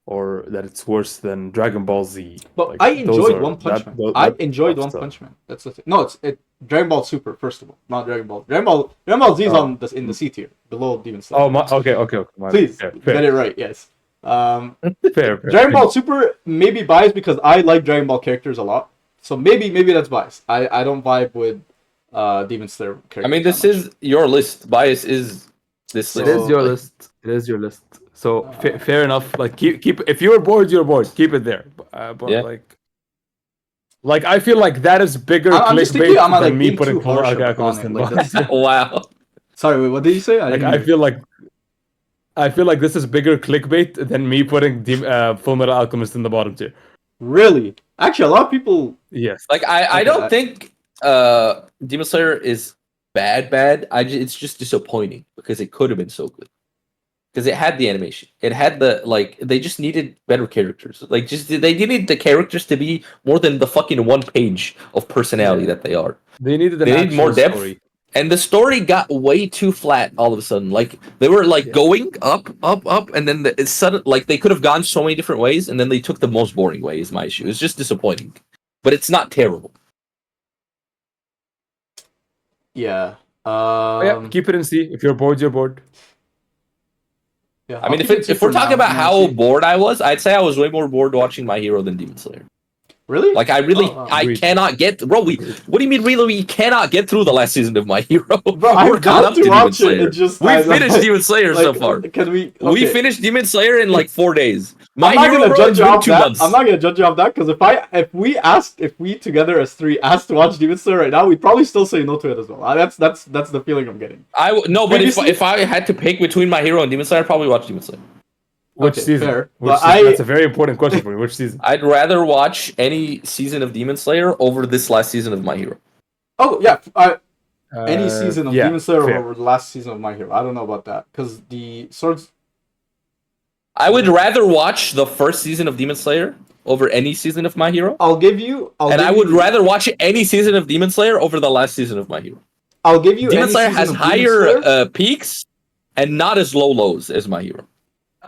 or that it's worse than Dragon Ball Z. But Like, I those enjoyed are- One Punch that- Man. tho- I that's enjoyed tough One stuff. Punch Man. That's the thing. No, it's Dragon Ball Super first of all, not Dragon Ball. Dragon Ball Z is Oh. in the C tier, below Demon Slayer. Oh, okay. My Please fair, get it right. Yes. fair. Dragon Ball Super may be biased because I like Dragon Ball characters a lot. So maybe that's biased. I don't vibe with Demon Slayer characters. I mean, this that much. is your list. Bias is this So- It list. is your list. It is your list. So fair enough. Like keep. If you're bored, you're bored. Keep it there. But Yeah. like I feel like that is bigger I'm just thinking, clickbait I'm not, than like, me being putting too harsh Full on Alchemist it. in Like, box. that's- Wow. Sorry, wait, what did you say? Like didn't I hear. feel like this is bigger clickbait than me putting Full Metal Alchemist in the bottom tier. Really? Actually, a lot of people. Yes. Like I Okay, don't think Demon Slayer is bad. It's just disappointing because it could have been so good. Because it had the animation, it had they just needed better characters. Like they needed the characters to be more than the fucking one page of personality that they are. They needed They need more depth. story. And the story got way too flat all of a sudden. Like they were going up, and then it's sudden. Like they could have gone so many different ways, and then they took the most boring way. Is my issue. It's just disappointing, but it's not terrible. Yeah. Yeah, keep it in C. If you're bored, you're bored. Yeah. I mean, I'll keep it if for we're talking now, about and then how see. bored I was, I'd say I was way more bored watching My Hero than Demon Slayer. Really? Like I really, Oh, wow. I Agreed. cannot get. Bro, what do you mean? Really, we cannot get through the last season of My Hero. Bro, We're I'm caught down up to Demon watch it. Slayer. It just We finished Demon Slayer so far. Can we? We okay. finished Demon Slayer in like 4 days. My I'm not Hero gonna bro, judge it's you been off 2 that. months. I'm not gonna judge you off that because if we together as 3 asked to watch Demon Slayer right now, we'd probably still say no to it as well. That's the feeling I'm getting. No, but Previously- if I had to pick between My Hero and Demon Slayer, I'd probably watch Demon Slayer. Which Okay, season? fair. Which But season? That's a very important question for me. Which season? I'd rather watch any season of Demon Slayer over this last season of My Hero. Oh yeah, any season of yeah, Demon Slayer fair. over the last season of My Hero. I don't know about that because the swords. I would rather watch the first season of Demon Slayer over any season of My Hero. I would Rather watch any season of Demon Slayer over the last season of My Hero. I'll give you Demon any Slayer season has of Demon higher Slayer. peaks and not as low lows as My Hero.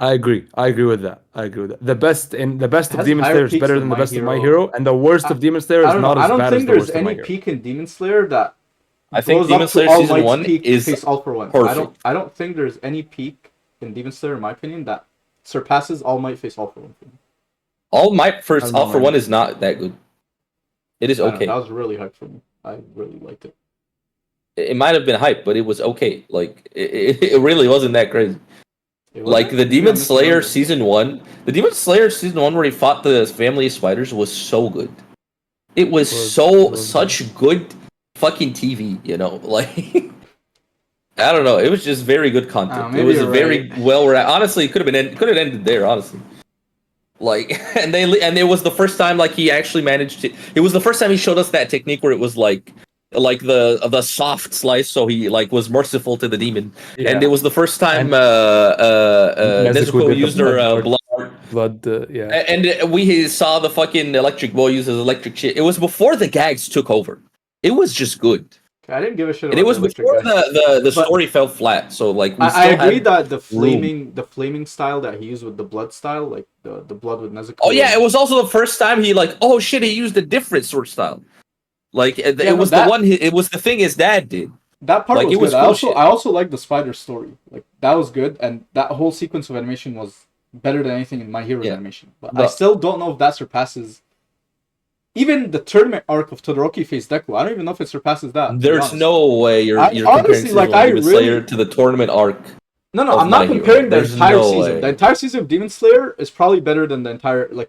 I agree with that. The best of has Demon higher Slayer is peaks better than than the My best of My Hero. Hero, and the worst of Demon Slayer I is don't know. not I as don't bad as think the there's worst of My any Hero. peak in Demon Slayer that I think goes Demon up to Slayer All season Might's 1 peak is face All for One. perfect. I don't think there's any peak in Demon Slayer, in my opinion, that surpasses All Might face All for One. All Might first I don't know, All for man. One is not that good. It is I don't know, okay. that was really hyped for me. I really liked it. It might have been hype, but it was okay. Like it really wasn't that crazy. It was Like hyped? the Yeah, Demon Mr. Slayer Rogers. season 1, the Demon Slayer season 1 where he fought the family of spiders was so good. It was such good fucking TV, you know. Like I don't know, it was just very good content. It maybe was a you're very right. well read. Honestly, it could have ended there, honestly. Like and it was the first time like he actually managed to. It was the first time he showed us that technique where it was like the soft slice, so he like was merciful to the demon, and it was the first time Nezuko used her blood. Yeah. And we saw the fucking electric boy use his electric shit. It was before the gags took over. It was just good. I didn't give a shit. And it was before the story fell flat. So like I agree that the flaming style that he used with the blood style, like the blood with Nezuko. Oh yeah, it was also the first time he like, oh shit, he used a different sword style. Like it was the thing his dad did. That part like, was it was good. cool shit. I also like the spider story. Like that was good, and that whole sequence of animation was better than anything in My Hero's animation. But I still don't know if that surpasses even the tournament arc of Todoroki face Deku. I don't even know if it surpasses that. There's no way you're honestly, comparing like, Demon Slayer to the tournament arc No, of I'm not My Hero. comparing the There's entire no season. way. The entire season of Demon Slayer is probably better than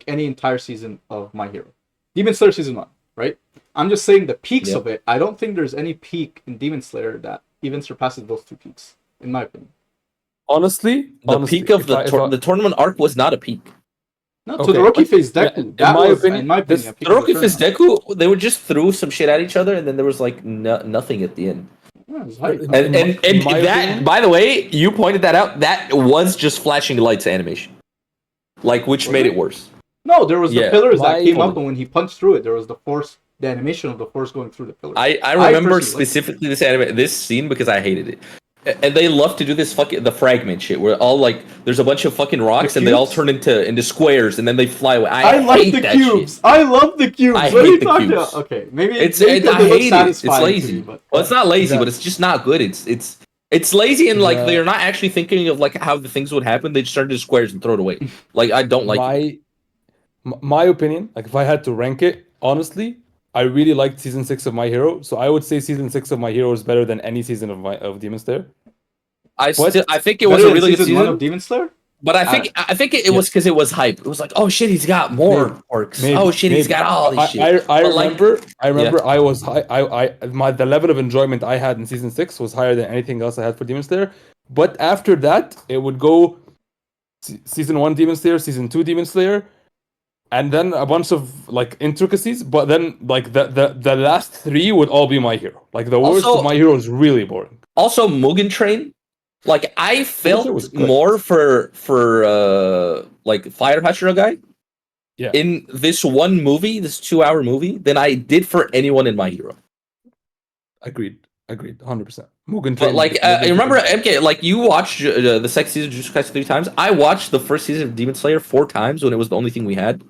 any entire season of My Hero. Demon Slayer season 1, right? I'm just saying the peaks of it. I don't think there's any peak in Demon Slayer that even surpasses those 2 peaks, in my opinion. Honestly, The peak of the tournament arc was not a peak. No, Todoroki faced Deku. in my opinion, a peak of the Todoroki faced tournament. Deku, they would just threw some shit at each other, and then there was like nothing at the end. Yeah, it was hype. And in my that, opinion- by the way, you pointed that out. That was just flashing lights animation, like which made it worse. No, there was the Yeah, pillars that came totally. up, and when he punched through it, there was the force, the animation of the force going through the pillars. I remember personally specifically this scene because I hated it. And they love to do this the fragment shit where all like there's a bunch of fucking rocks and they all turn into squares and then they fly away. I like hate the that cubes. shit. I love the cubes. I What are hate you the talking cubes. about? Okay, maybe I because they hate look it. It's satisfying lazy. to me, but Well, it's not lazy, but it's just not good. It's lazy and like they're not actually thinking of like how the things would happen. They just turn into squares and throw it away. Like I don't like it. My opinion, like if I had to rank it, honestly, I really liked season 6 of My Hero, so I would say season 6 of My Hero is better than any season of Demon Slayer. I think it was a really good season. 1 of Demon Slayer. But I think it was because it was hype. It was like, oh shit, he's got more arcs. Oh shit, he's got all these shit. I remember the level of enjoyment I had in season 6 was higher than anything else I had for Demon Slayer. But after that, it would go season 1 Demon Slayer, season 2 Demon Slayer, and then a bunch of like intricacies. But then like the last 3 would all be My Hero. Like the worst of My Hero is really boring. Also, Mugen Train. Like I felt more for like Fire Hashira guy in this one movie, this 2-hour movie, than I did for anyone in My Hero. Agreed, 100%. Mugen Train. But like, I remember MK, like you watched the second season of Jujutsu Kaisen 3 times. I watched the first season of Demon Slayer 4 times when it was the only thing we had.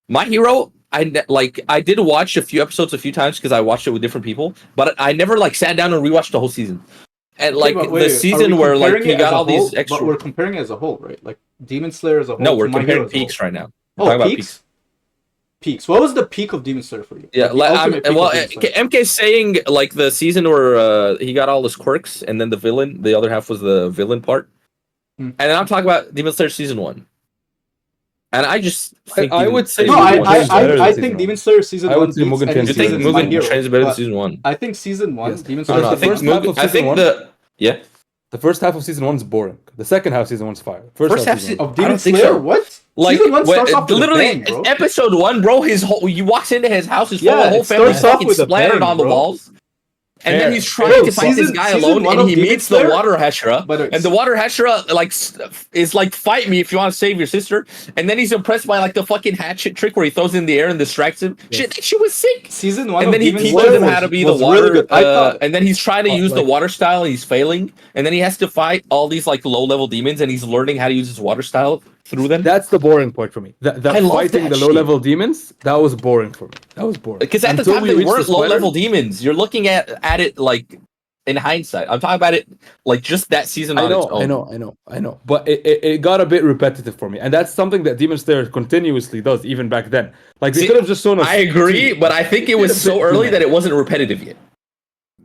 My Hero, I did watch a few episodes a few times because I watched it with different people, but I never like sat down and rewatched the whole season. And like the season where like he got all these extra. But we're comparing it as a whole, right? Like Demon Slayer as a whole. No, we're comparing peaks right now. Oh, peaks. Peaks. What was the peak of Demon Slayer for you? Yeah, MK's saying like the season where he got all his quirks, and then the other half was the villain part. And then I'm talking about Demon Slayer season 1. And I just think I would say I think Demon Slayer season 1 beats Mugen any season of My Hero. Train is better than season 1. I think season 1 Demon No, Slayer. The first half of season 1 is boring. The second half of season 1 is fire. First half of Demon Slayer. What? Like season 1 starts off with literally a bang, bro. episode 1, bro. He walks into his house, his whole family fucking splattered on the walls. And then he's trying to fight this guy alone, and he meets the Water Hashira. And the Water Hashira like is like, fight me if you want to save your sister. And then he's impressed by like the fucking hatchet trick where he throws it in the air and distracts him. Shit, that shit was sick. Season 1 and then he teaches him how to be the water. And then he's trying to use the water style, and he's failing. And then he has to fight all these like low level demons, and he's learning how to use his water style through them. That's the boring part for me. Fighting the low level demons, that was boring for me. That was boring. Because at the time they weren't low level demons. You're looking at it like in hindsight. I'm talking about it like just that season on its own. I know. But it got a bit repetitive for me. And that's something that Demon Slayer continuously does, even back then. Like they could have just shown us. I agree, but I think it was so early that it wasn't repetitive yet.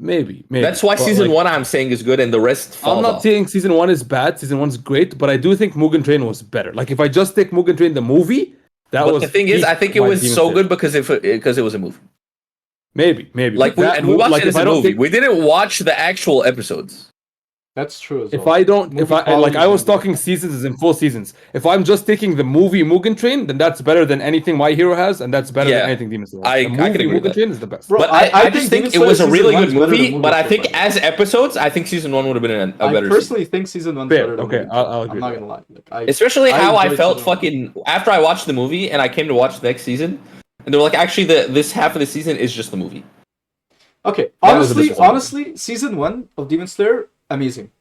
Maybe. That's why season 1 I'm saying is good and the rest falls I'm not saying season 1 is bad. Season 1's great, but I do think Mugen Train was better. Like if I just take Mugen Train the movie, the thing is, I think it was so good because it was a movie. Maybe. Like we watched it as a movie. We didn't watch the actual episodes. That's true as well. I was talking seasons as in full seasons. If I'm just taking the movie Mugen Train, then that's better than anything My Hero has, and that's better than anything Demon Slayer. I can agree with Mugen Train is the best. Bro, but I just think it was a really good movie. But I think as episodes, I think season 1 would have been a better. I personally think season 1 is better. Okay, I'll agree. I'm not gonna lie. Especially how I felt fucking after I watched the movie and I came to watch the next season, and they were like, actually, this half of the season is just the movie. Okay, honestly, season 1 of Demon Slayer, amazing.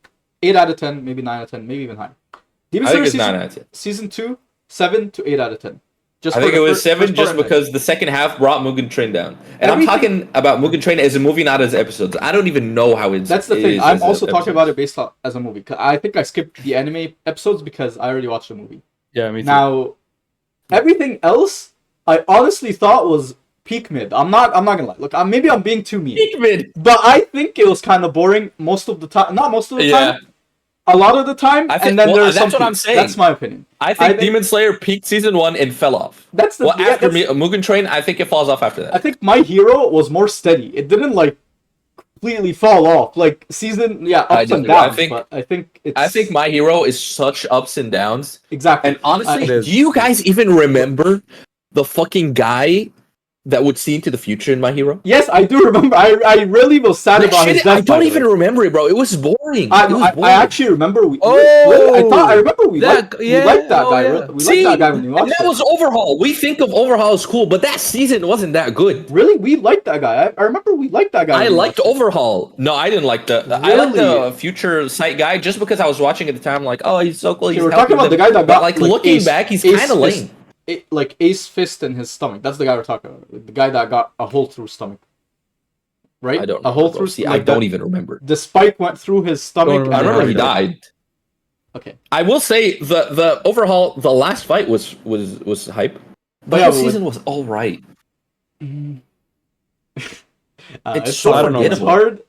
8 out of 10, maybe 9 out of 10, maybe even higher. Demon Slayer it's 9 out of 10. Season 2, 7 to 8 out of 10. I think it was 7 just because the second half brought Mugen Train down. And I'm talking about Mugen Train as a movie, not as episodes. I don't even know how it's. That's the thing. I'm also talking about it based on as a movie. I think I skipped the anime episodes because I already watched the movie. Yeah, me too. Now, everything else, I honestly thought was peak mid. I'm not gonna lie. Look, maybe I'm being too mean. Peak mid. But I think it was kind of boring most of the time. Not most of the time. a lot of the time, and then there's some that's what I'm peaks. saying. That's my opinion. I think Demon Slayer peaked season 1 and fell off. That's the after Mugen Train, I think it falls off after that. I think My Hero was more steady. It didn't like completely fall off. Like season, ups and downs. I think My Hero is such ups and downs. Exactly. And honestly, do you guys even remember the fucking guy that would see into the future in My Hero? Yes, I do remember. I really was sad about his death. I don't even remember it, bro. It was boring. I actually remember. I remember we liked that guy. Yeah. We liked that guy when we watched it. That was Overhaul. We think of Overhaul as cool, but that season wasn't that good. Really, we liked that guy. I remember we liked that guy. I liked Overhaul. No, I didn't like the. Really? I liked the Future Sight guy just because I was watching at the time. Like, oh, he's so cool. Okay, we're talking about the guy that got like looking back, he's kind of lame. Like Ace Fist in his stomach. That's the guy we're talking about. The guy that got a hole through his stomach. Right? I don't. A hole through. See, I don't even remember. The spike went through his stomach. I remember he died. Okay. I will say the Overhaul, the last fight was hype, but the season was all right. It's so forgettable. It's hard.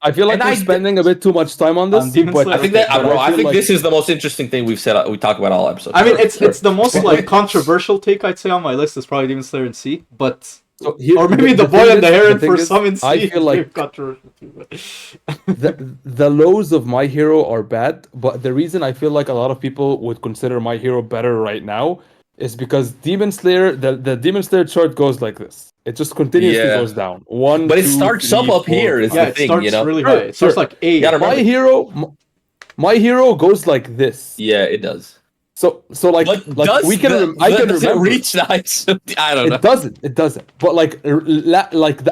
I feel like we're spending a bit too much time on this. But I think that, bro, I think this is the most interesting thing we talk about all episodes. I mean, it's the most like controversial take I'd say on my list is probably Demon Slayer in C, but or maybe the boy and the heron for some in C. I feel like controversial too, the lows of My Hero are bad, but the reason I feel like a lot of people would consider My Hero better right now is because Demon Slayer, the Demon Slayer chart goes like this. It just continuously goes down. But it starts up here. Is the thing, starts really high. It starts like 8. My Hero goes like this. Yeah, it does. So like we can. I can remember. It reach the heights? I don't know. It doesn't. But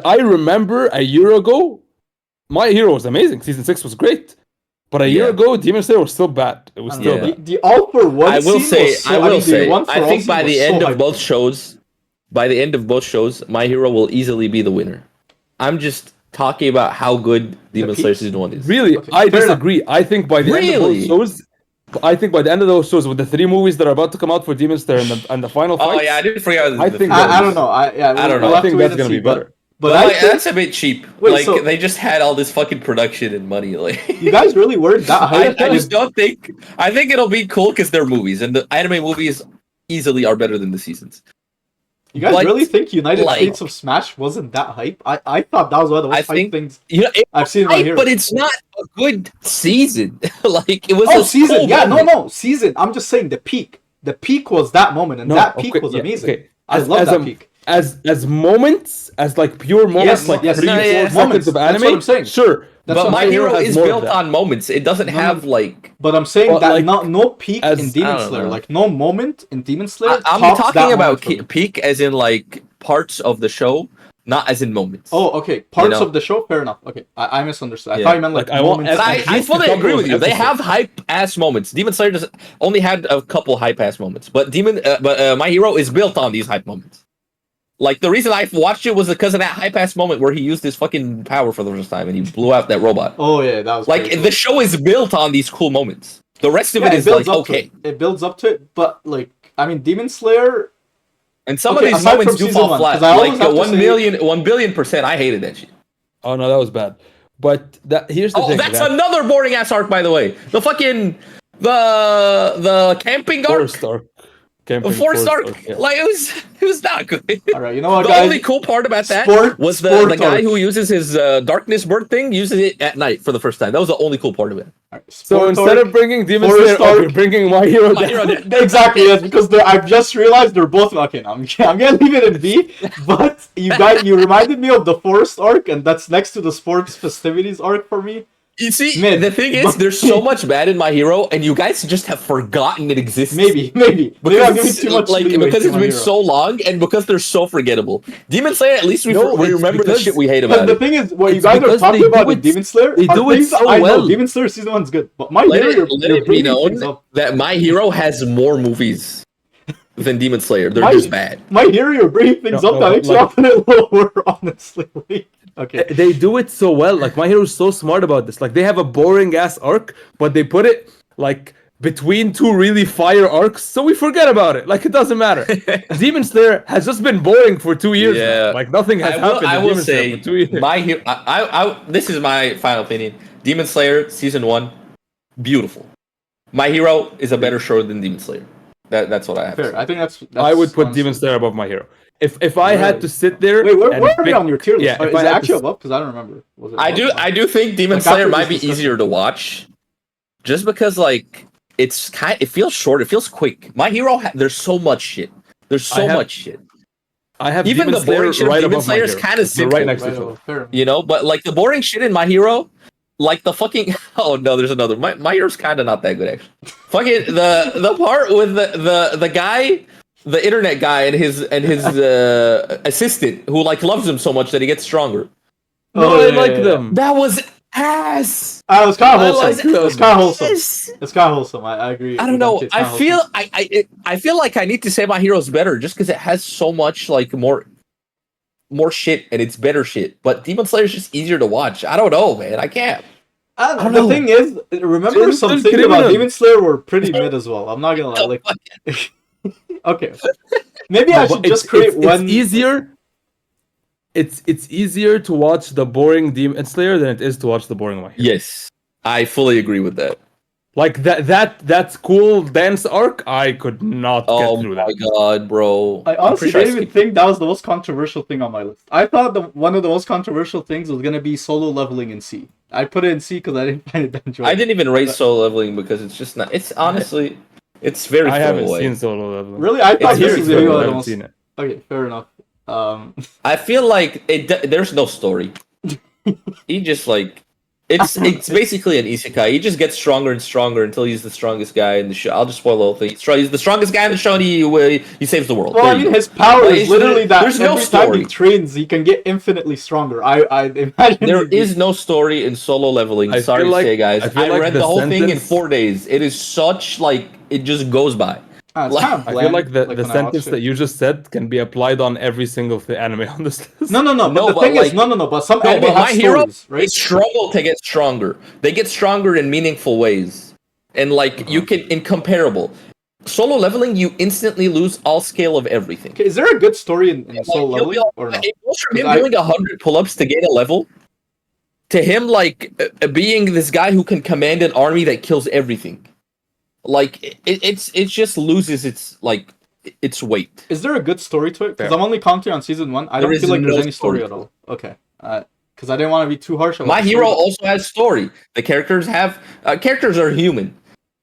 I remember a year ago, My Hero was amazing. Season 6 was great. But a year ago, Demon Slayer was still bad. It was still bad. The All for One. I will say. I think by the end of both shows. By the end of both shows, My Hero will easily be the winner. I'm just talking about how good Demon Slayer Season 1 is. Really? Okay. I disagree. I think by the end of those shows, with the 3 movies that are about to come out for Demon Slayer and the final fight. Oh yeah, I didn't forget. I think I don't know. I don't know. I think that's gonna be better. But that's a bit cheap. They just had all this fucking production and money. Like you guys really weren't that high. I just don't think. I think it'll be cool because they're movies, and the anime movies easily are better than the seasons. You guys really think United States of Smash wasn't that hype? I thought that was one of the most hype things I've seen in My Hero. But it's not a good season. Like it was a season. Cool season. I'm just saying the peak. The peak was that moment, and that peak was amazing. Okay. I love that peak. As moments, as like pure moments, 3 or 4 seconds of anime. That's what I'm saying. Sure. But My Hero is built on moments. It doesn't have like. But I'm saying that no peak in Demon Slayer, like no moment in Demon Slayer. I'm talking about peak as in like parts of the show, not as in moments. Oh, okay. Parts of the show, fair enough. Okay, I misunderstood. I thought you meant like moments. I fully agree with you. They have hype ass moments. Demon Slayer only had a couple hype ass moments, but My Hero is built on these hype moments. Like, the reason I watched it was because of that hype-ass moment where he used his fucking power for the first time and he blew out that robot. Oh, yeah, that was like, the show is built on these cool moments. The rest of it is, like, okay. It builds up to it, but, like, I mean, Demon Slayer... And some of these moments do fall flat. Like, 1 billion%, I hated that shit. Oh, no, that was bad. But here's the thing. Oh, that's another boring-ass arc, by the way. The fucking... The camping arc. Forest arc. Forest arc, like it was not good. All right, you know what, guys? The only cool part about that was the guy who uses his darkness bird thing uses it at night for the first time. That was the only cool part of it. Right, so instead of bringing Demon Slayer, you're bringing My Hero down. Exactly, yes, because I've just realized they're both okay. I'm gonna leave it in B, but you reminded me of the Forest arc, and that's next to the sports festivities arc for me. You see, the thing is, there's so much bad in My Hero, and you guys just have forgotten it exists. Maybe. Because it's been so long, and because they're so forgettable. Demon Slayer, at least we remember the shit we hate about it. The thing is, what you guys are talking about with Demon Slayer, they do it so well. Demon Slayer Season 1 is good, but My Hero, let it be known that My Hero has more movies than Demon Slayer. They're just bad. My Hero, you're bringing things up that makes you often lower, honestly. Okay. They do it so well. Like, My Hero is so smart about this. Like, they have a boring ass arc, but they put it like between 2 really fire arcs, so we forget about it. Like, it doesn't matter. Demon Slayer has just been boring for 2 years. Now. Like, nothing has happened. I will say, for 2 years. My Hero. This is my final opinion. Demon Slayer Season 1, beautiful. My Hero is a better show than Demon Slayer. That's what I have. Fair. I think that's I would put honestly- Demon Slayer above My Hero. If I had to sit there, Wait, where and are we pick- on your tier list? Yeah, if Is I it had to actually s- above? Because I don't remember. Was it I above? do think Demon Like, Slayer after might be this discussion. easier to watch, just because like it feels short, it feels quick. My Hero, there's so much shit. There's so much shit. I have Even Demon the boring Slayer shit of right Demon above My Slayer is Hero. kind of They're simple, right next to Right each other. above. Fair. you know. But like the boring shit in My Hero, like the fucking oh no, there's another. My Hero's kind of not that good actually. Fucking the part with the guy, the internet guy, and his assistant who like loves him so much that he gets stronger. No, I like yeah. them. That was ass. It was kind of I wholesome. like It's kind of wholesome. Yes. It's kind of wholesome. I agree. I don't with know. MK, it's I kinda feel wholesome. I feel like I need to say My Hero's better just because it has so much like more shit and it's better shit. But Demon Slayer's just easier to watch. I don't know, man. I can't. I don't I don't know. The know. thing is, remember Just some don't things about criminal. Demon Slayer were pretty mid as well. I'm not gonna lie. Like, okay, maybe I No, should but just create one. It's easier. It's easier to watch the boring Demon Slayer than it is to watch the boring My Hero. Yes, I fully agree with that. Like that cool dance arc, I could not Oh get through my that. god, bro! I I'm honestly pretty sure I didn't even skipped- think that was the most controversial thing on my list. I thought one of the most controversial things was gonna be solo leveling in C. I put it in C because I didn't find it that enjoyable. I didn't even rate solo leveling because it's just not. It's honestly, it's very I haven't throwaway. seen Solo Leveling. Really, I thought It's this very was throwaway. the I one of the haven't most. seen it. Okay, fair enough. I feel like there's no story. He just like it's basically an isekai. He just gets stronger and stronger until he's the strongest guy in the show. I'll just spoil the whole thing. He's the strongest guy in the show, and he saves the world. Well, There I you mean, go. his power Like, is it's- literally that there's no every time he story. trains, he can get infinitely stronger. I imagine There he'd be- is no story in solo leveling. I Sorry feel to like- say, guys. I feel I like read the the whole thing in sentence- 4 days. It is such like it just goes by. It's like- kind of I bland, feel like the when I watched sentence it. that you just said can be applied on every single anime on this list. No, No, but the but thing is, like- no. But some No, anime but have My Hero, stories, they right? struggle to get stronger. They get stronger in meaningful ways, and like you can incomparable. Solo leveling, you instantly lose all scale of everything. Okay, is there a good story in Like, solo he'll be leveling like- or no? It goes from him 'Cause I- doing 100 pull-ups to gain a level, to him like being this guy who can command an army that kills everything. Like it just loses its weight. Is there a good story to it? Because Fair. I'm only counting on season 1. I There don't is feel like there's no any story story at all. Okay, because I didn't want to be too harsh. About My the Hero story. also has story. The characters have characters are human.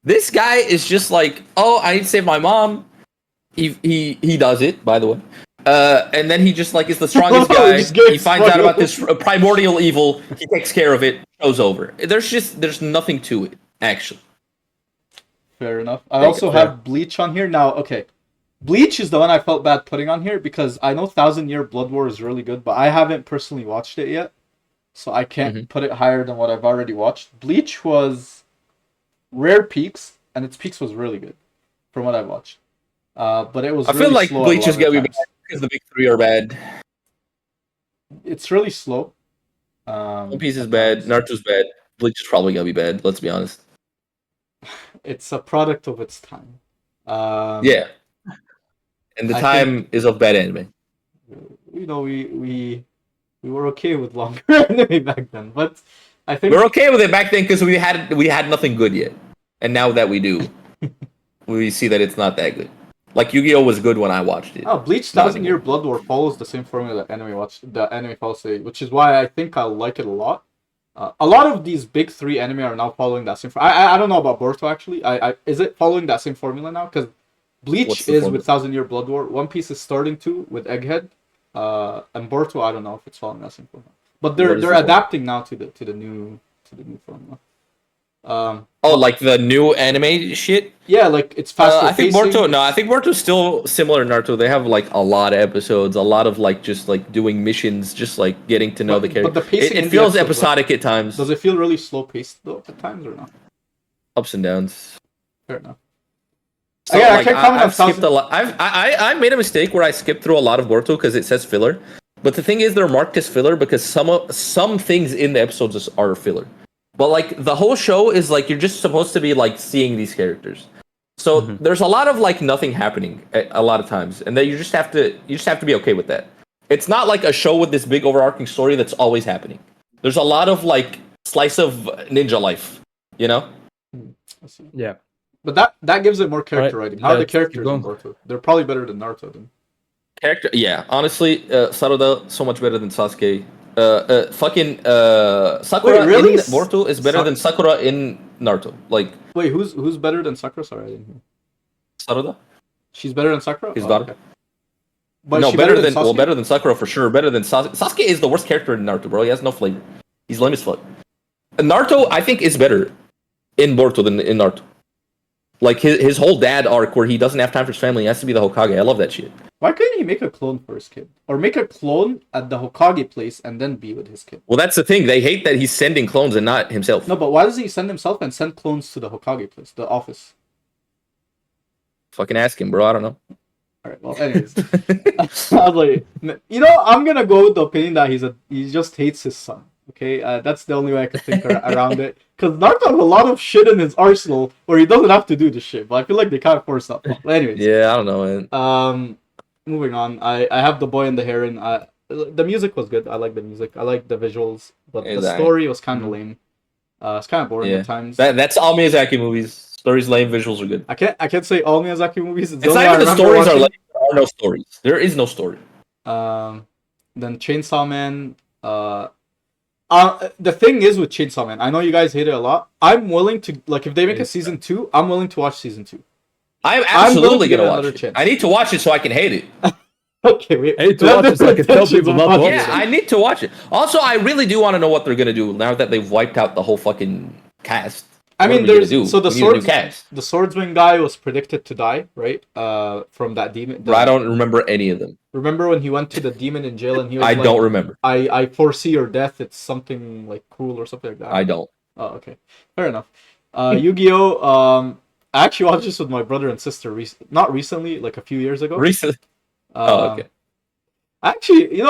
This guy is just like, oh, I need to save my mom. He does it, by the way. And then he just like is the strongest He guy. just gets He finds out about this struggle. primordial evil. He takes care of it. Show's over. There's nothing to it actually. Fair enough. I Take also it, have Bleach on here now. Okay, Bleach is the one I felt bad putting on here because I know Thousand Year Blood War is really good, but I haven't personally watched it yet, so I can't put it higher than what I've already watched. Bleach was rare peaks, and its peaks was really good, from what I've watched. But it was. I feel really like slow at a Bleach lot is of gonna be times. bad because the big three are bad. It's really slow. One Piece is bad. Naruto's bad. Bleach is probably gonna be bad. Let's be honest. It's a product of its time. Yeah. And the I time is of bad anime. You know, we were okay with longer anime back then, but I think We're okay with it back then because we had nothing good yet, and now that we do, we see that it's not that good. Like Yu-Gi-Oh was good when I watched it. Oh, Bleach Not Thousand Year anymore. Blood War follows the same formula that anime follows, which is why I think I like it a lot. A lot of these big three anime are now following that same. I don't know about Boruto actually. Is it following that same formula now? Because Bleach What's the is formula? with Thousand Year Blood War. One Piece is starting to with Egghead, and Boruto I don't know if it's following that same formula. But What they're is they're the formula? adapting now to the new formula. Oh, like the new anime shit. Yeah, like it's faster. I think pacing. Boruto. No, I think Boruto's still similar to Naruto. They have like a lot of episodes, a lot of like just like doing missions, just like getting to know But- the character. but the pacing in It the feels episodes, episodic at times, Does it feel really slow paced though at times or not? ups and downs. Fair enough. So, Yeah, I like, can't comment on I've skipped Thousand- a lot. I made a mistake where I skipped through a lot of Boruto because it says filler. But the thing is, they're marked as filler because some things in the episodes are filler. But like the whole show is like you're just supposed to be like seeing these characters. So there's a lot of like nothing happening a lot of times, and that you just have to be okay with that. It's not like a show with this big overarching story that's always happening. There's a lot of like slice of ninja life, you know. I see. Yeah. But that gives it more character Alright, writing. How are the let's keep characters in going. Boruto? They're probably better than Naruto then. Character, yeah. Honestly, Saruda so much better than Sasuke. Sakura Wait, really? in Boruto is better than Sakura in Naruto. Like Wait, who's better than Sakura? Sorry, I didn't hear. Saruda, She's better than Sakura? his daughter. Okay. But No, is she better than Sasuke? better than Sakura for sure. Better than Sasuke. Sasuke is the worst character in Naruto, bro. He has no flavor. He's lame as fuck. Naruto, I think, is better in Boruto than in Naruto. Like his whole dad arc where he doesn't have time for his family, he has to be the Hokage. I love that shit. Why couldn't he make a clone for his kid? Or make a clone at the Hokage place and then be with his kid? Well, that's the thing. They hate that he's sending clones and not himself. No, but why doesn't he send himself and send clones to the Hokage place, the office? Fucking ask him, bro. I don't know. Alright, well, anyways. I was like, I'm gonna go with the opinion that he just hates his son. Okay, that's the only way I could think around it. Because Naruto has a lot of shit in his arsenal where he doesn't have to do this shit, but I feel like they can't force that. But anyways. Yeah, I don't know, man. Moving on. I have The Boy and the Heron. The music was good. I like the music. I like the visuals, but the story was kind of lame. It's kind of boring at times. That's all Miyazaki movies. Stories lame, visuals are good. I can't say all Miyazaki movies. It's not even the stories are lame. There are no stories. There is no story. Then Chainsaw Man. The thing is with Chainsaw Man, I know you guys hate it a lot. I'm willing to, like, if they make a season 2, I'm willing to watch season 2. I'm absolutely gonna watch it. Chance. I need to watch it so I can hate it. Okay, wait. I need to watch it so I can tell people not to watch it. Yeah, I need to watch it. Also, I really do want to know what they're gonna do now that they've wiped out the whole fucking cast. I mean, the swordsman guy was predicted to die, right? From that demon. I don't remember any of them. Remember when he went to the demon in jail and he was I don't remember. I foresee your death. It's something like cruel or something like that. I don't. Oh, okay. Fair enough. Yu-Gi-Oh! I actually watched this with my brother and sister. Not recently, like a few years ago. Recently. Okay. Actually,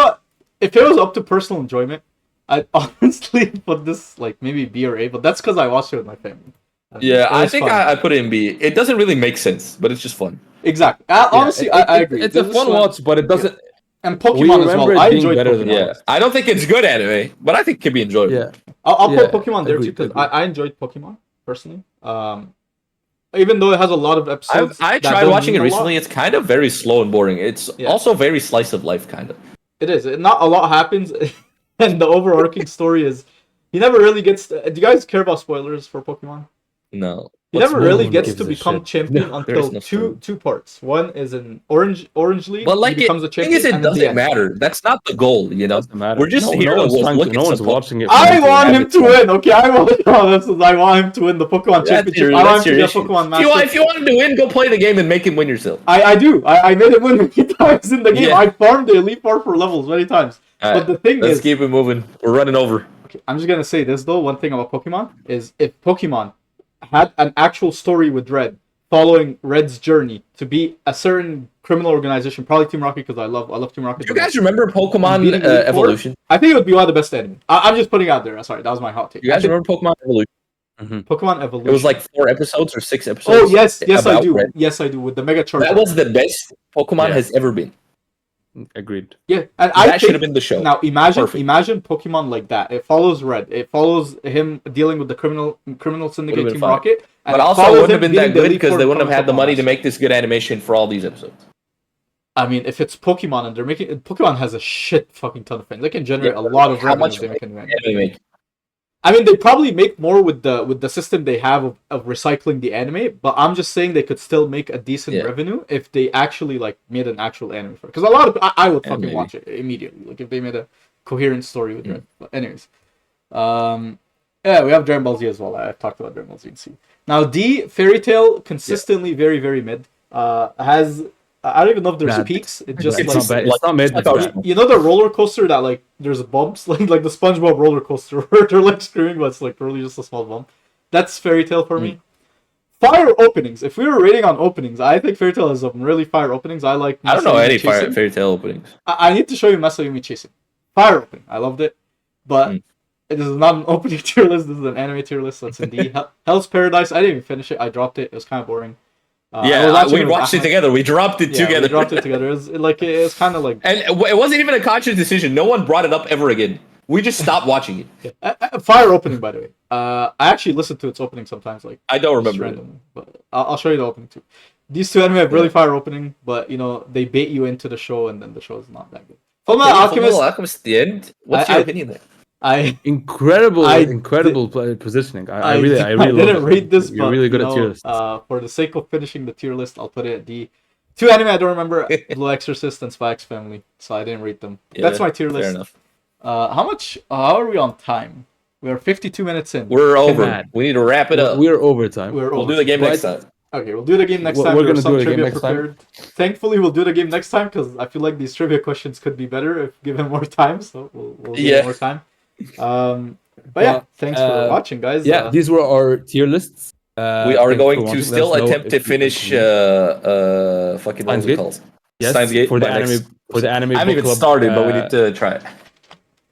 if it was up to personal enjoyment, I'd honestly put this like maybe B or A, but that's because I watched it with my family. Yeah, I think I put it in B. It doesn't really make sense, but it's just fun. Exactly. Honestly, I agree. It's a fun watch, but it doesn't. And Pokemon as well. I enjoyed Pokemon. Yeah, I don't think it's good anime, but I think it can be enjoyable. Yeah, I'll put Pokemon there too because I enjoyed Pokemon personally. Even though it has a lot of episodes. I tried watching it recently. It's kind of very slow and boring. It's also very slice of life kind of. It is. Not a lot happens, and the overarching story is he never really gets. Do you guys care about spoilers for Pokemon? No. He never really gets to become champion until no two parts. One is in Orange League. But like, he becomes a the thing champion. is, it doesn't matter. That's not the goal, We're just here to look no one's watching it. I want him to win. Okay, I want him to win the Pokemon Championship. I want him to get Pokemon Master. If you want him to win, go play the game and make him win yourself. I do. I made him win many times in the game. I farmed the Elite Four for levels many times. But the thing is, let's keep it moving. We're running over. Okay, I'm just gonna say this though. One thing about Pokemon is if Pokemon had an actual story with Red, following Red's journey to be a certain criminal organization, probably Team Rocket because I love Team Rocket. Do you guys remember Pokemon Evolution? I think it would be one of the best anime. I'm just putting it out there. Sorry, that was my hot take. You guys remember Pokemon Evolution? Mm-hmm. Pokemon Evolution. It was like 4 episodes or 6 episodes. Oh yes, I do. Red. Yes, I do. With the Mega Charger. That was the best Pokemon has ever been. Agreed. Yeah, and that should have been the show. Now imagine Pokemon like that. It follows Red. It follows him dealing with the criminal syndicate Team Rocket. But also, it wouldn't have been that good because they wouldn't have had the money to make this good animation for all these episodes. I mean, if it's Pokemon and they're making Pokemon has a shit fucking ton of fans. They can generate a lot of revenue. How much they make? I mean, they probably make more with the system they have of recycling the anime, but I'm just saying they could still make a decent revenue if they actually like made an actual anime for it. Because a lot of I would fucking watch it immediately. Like if they made a coherent story with it. But anyways, yeah, we have Dragon Ball Z as well. I've talked about Dragon Ball Z and C. Now D Fairy Tail consistently very very mid. Has I don't even know if there's peaks. It just it's not mid. You know the roller coaster that like there's bumps like the SpongeBob roller coaster where they're like screaming, but it's like really just a small bump. That's Fairy Tail for me. Fire openings. If we were rating on openings, I think Fairy Tail has some really fire openings. I don't know any Fairy Tail openings. I need to show you Masayumi Chasing. Fire opening. I loved it, but this is not an opening tier list. This is an anime tier list. So it's in D. Hell's Paradise. I didn't even finish it. I dropped it. It was kind of boring. We watched it together. We dropped it together. We dropped it together. It was kind of like, and it wasn't even a conscious decision. No one brought it up ever again. We just stopped watching it. Fire opening, by the way. I actually listen to its opening sometimes, like I don't just remember it. randomly, but I'll show you the opening too. These two anime have really fire opening, but you know they bait you into the show, and then the show is not that good. Fullmetal Alchemist. Alchemist, the end. What's your opinion there? Incredible positioning. I really love didn't it. rate this. You're but, really good you at know, tier lists. For the sake of finishing the tier list, I'll put it at D. Two anime I don't remember: Blue Exorcist and Spy X Family, so I didn't rate them. That's my tier list. Fair enough. How are we on time? We are 52 minutes in. We're over. Mad. We need to wrap it up. We're overtime. We'll do the game next time. Okay, we'll do the game next time. We're gonna some do the game trivia next prepared. Thankfully, we'll do the game next time because I feel like these trivia questions could be better if given more time. So we'll give it more time. But yeah, thanks for watching, guys. Yeah, these were our tier lists. We are going to still attempt to finish fucking what's it called? Yes, Steins Gate for the anime. I haven't even started, but we need to try it.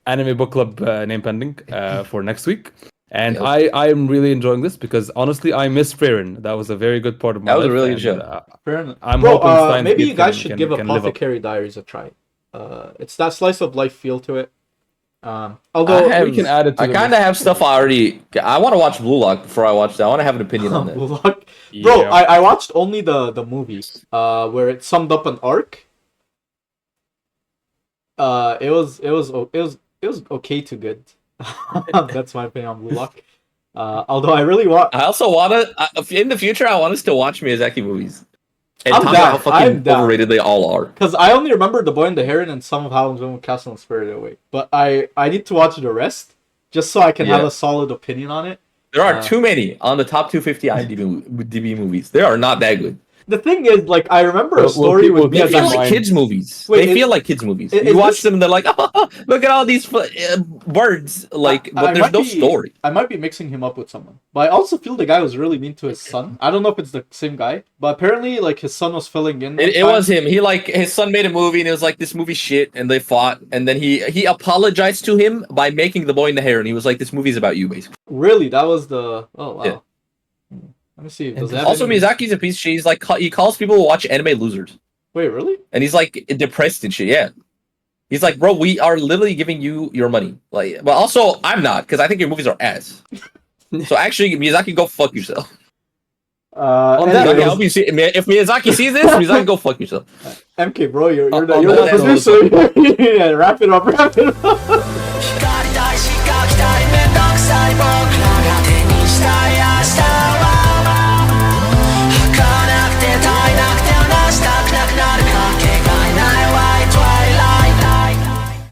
Anime book club name pending for next week. And I am really enjoying this because honestly I miss Farron. That was a very good part of my life. That was a really good show. I'm hoping Steins maybe Gate you guys can- should can- give can live up. Apothecary Diaries a try. It's that slice of life feel to it. Although we can add it to I the kind of have stuff I already. I want to watch Blue Lock before I watch that. I want to have an opinion on that. Blue Lock. Bro, I watched only the movie where it summed up an arc. It was okay to good. That's my opinion on Blue Lock. Although I really want. I also want to. In the future, I want us to watch Miyazaki movies and I'm talk down. about how fucking overrated they all are. Because I only remember The Boy and the Heron and some of Howl's Moving Castle and Spirited Away. But I need to watch the rest just so I can have a solid opinion on it. There are too many on the top 250 IMDb movies. They are not that good. The thing is, like, I remember a story with They Miyazaki. feel like kids' movies. Wait, they feel like kids' movies. is You watch this- them and they're like, oh, look at all these birds. Like, but there's no story. I might be mixing him up with someone. But I also feel the guy was really mean to his son. I don't know if it's the same guy. But apparently, like, his son was filling in. It was him. His son made a movie and it was like, this movie shit. And they fought. And then he apologized to him by making The Boy and the Heron. He was like, this movie's about you, basically. Really? That was the... Oh, wow. Yeah. Let me see. Does it have Also, any- Miyazaki's a piece of shit. He's like, he calls people who watch anime losers. Wait, really? And he's like depressed and shit. Yeah. He's like, bro, we are literally giving you your money. Like, but also I'm not, because I think your movies are ass. So actually, Miyazaki, go fuck yourself. Anyways, Miyazaki, I hope you see, if Miyazaki sees this, Miyazaki, go fuck yourself. MK, bro, you're the that producer. Yeah, wrap it up.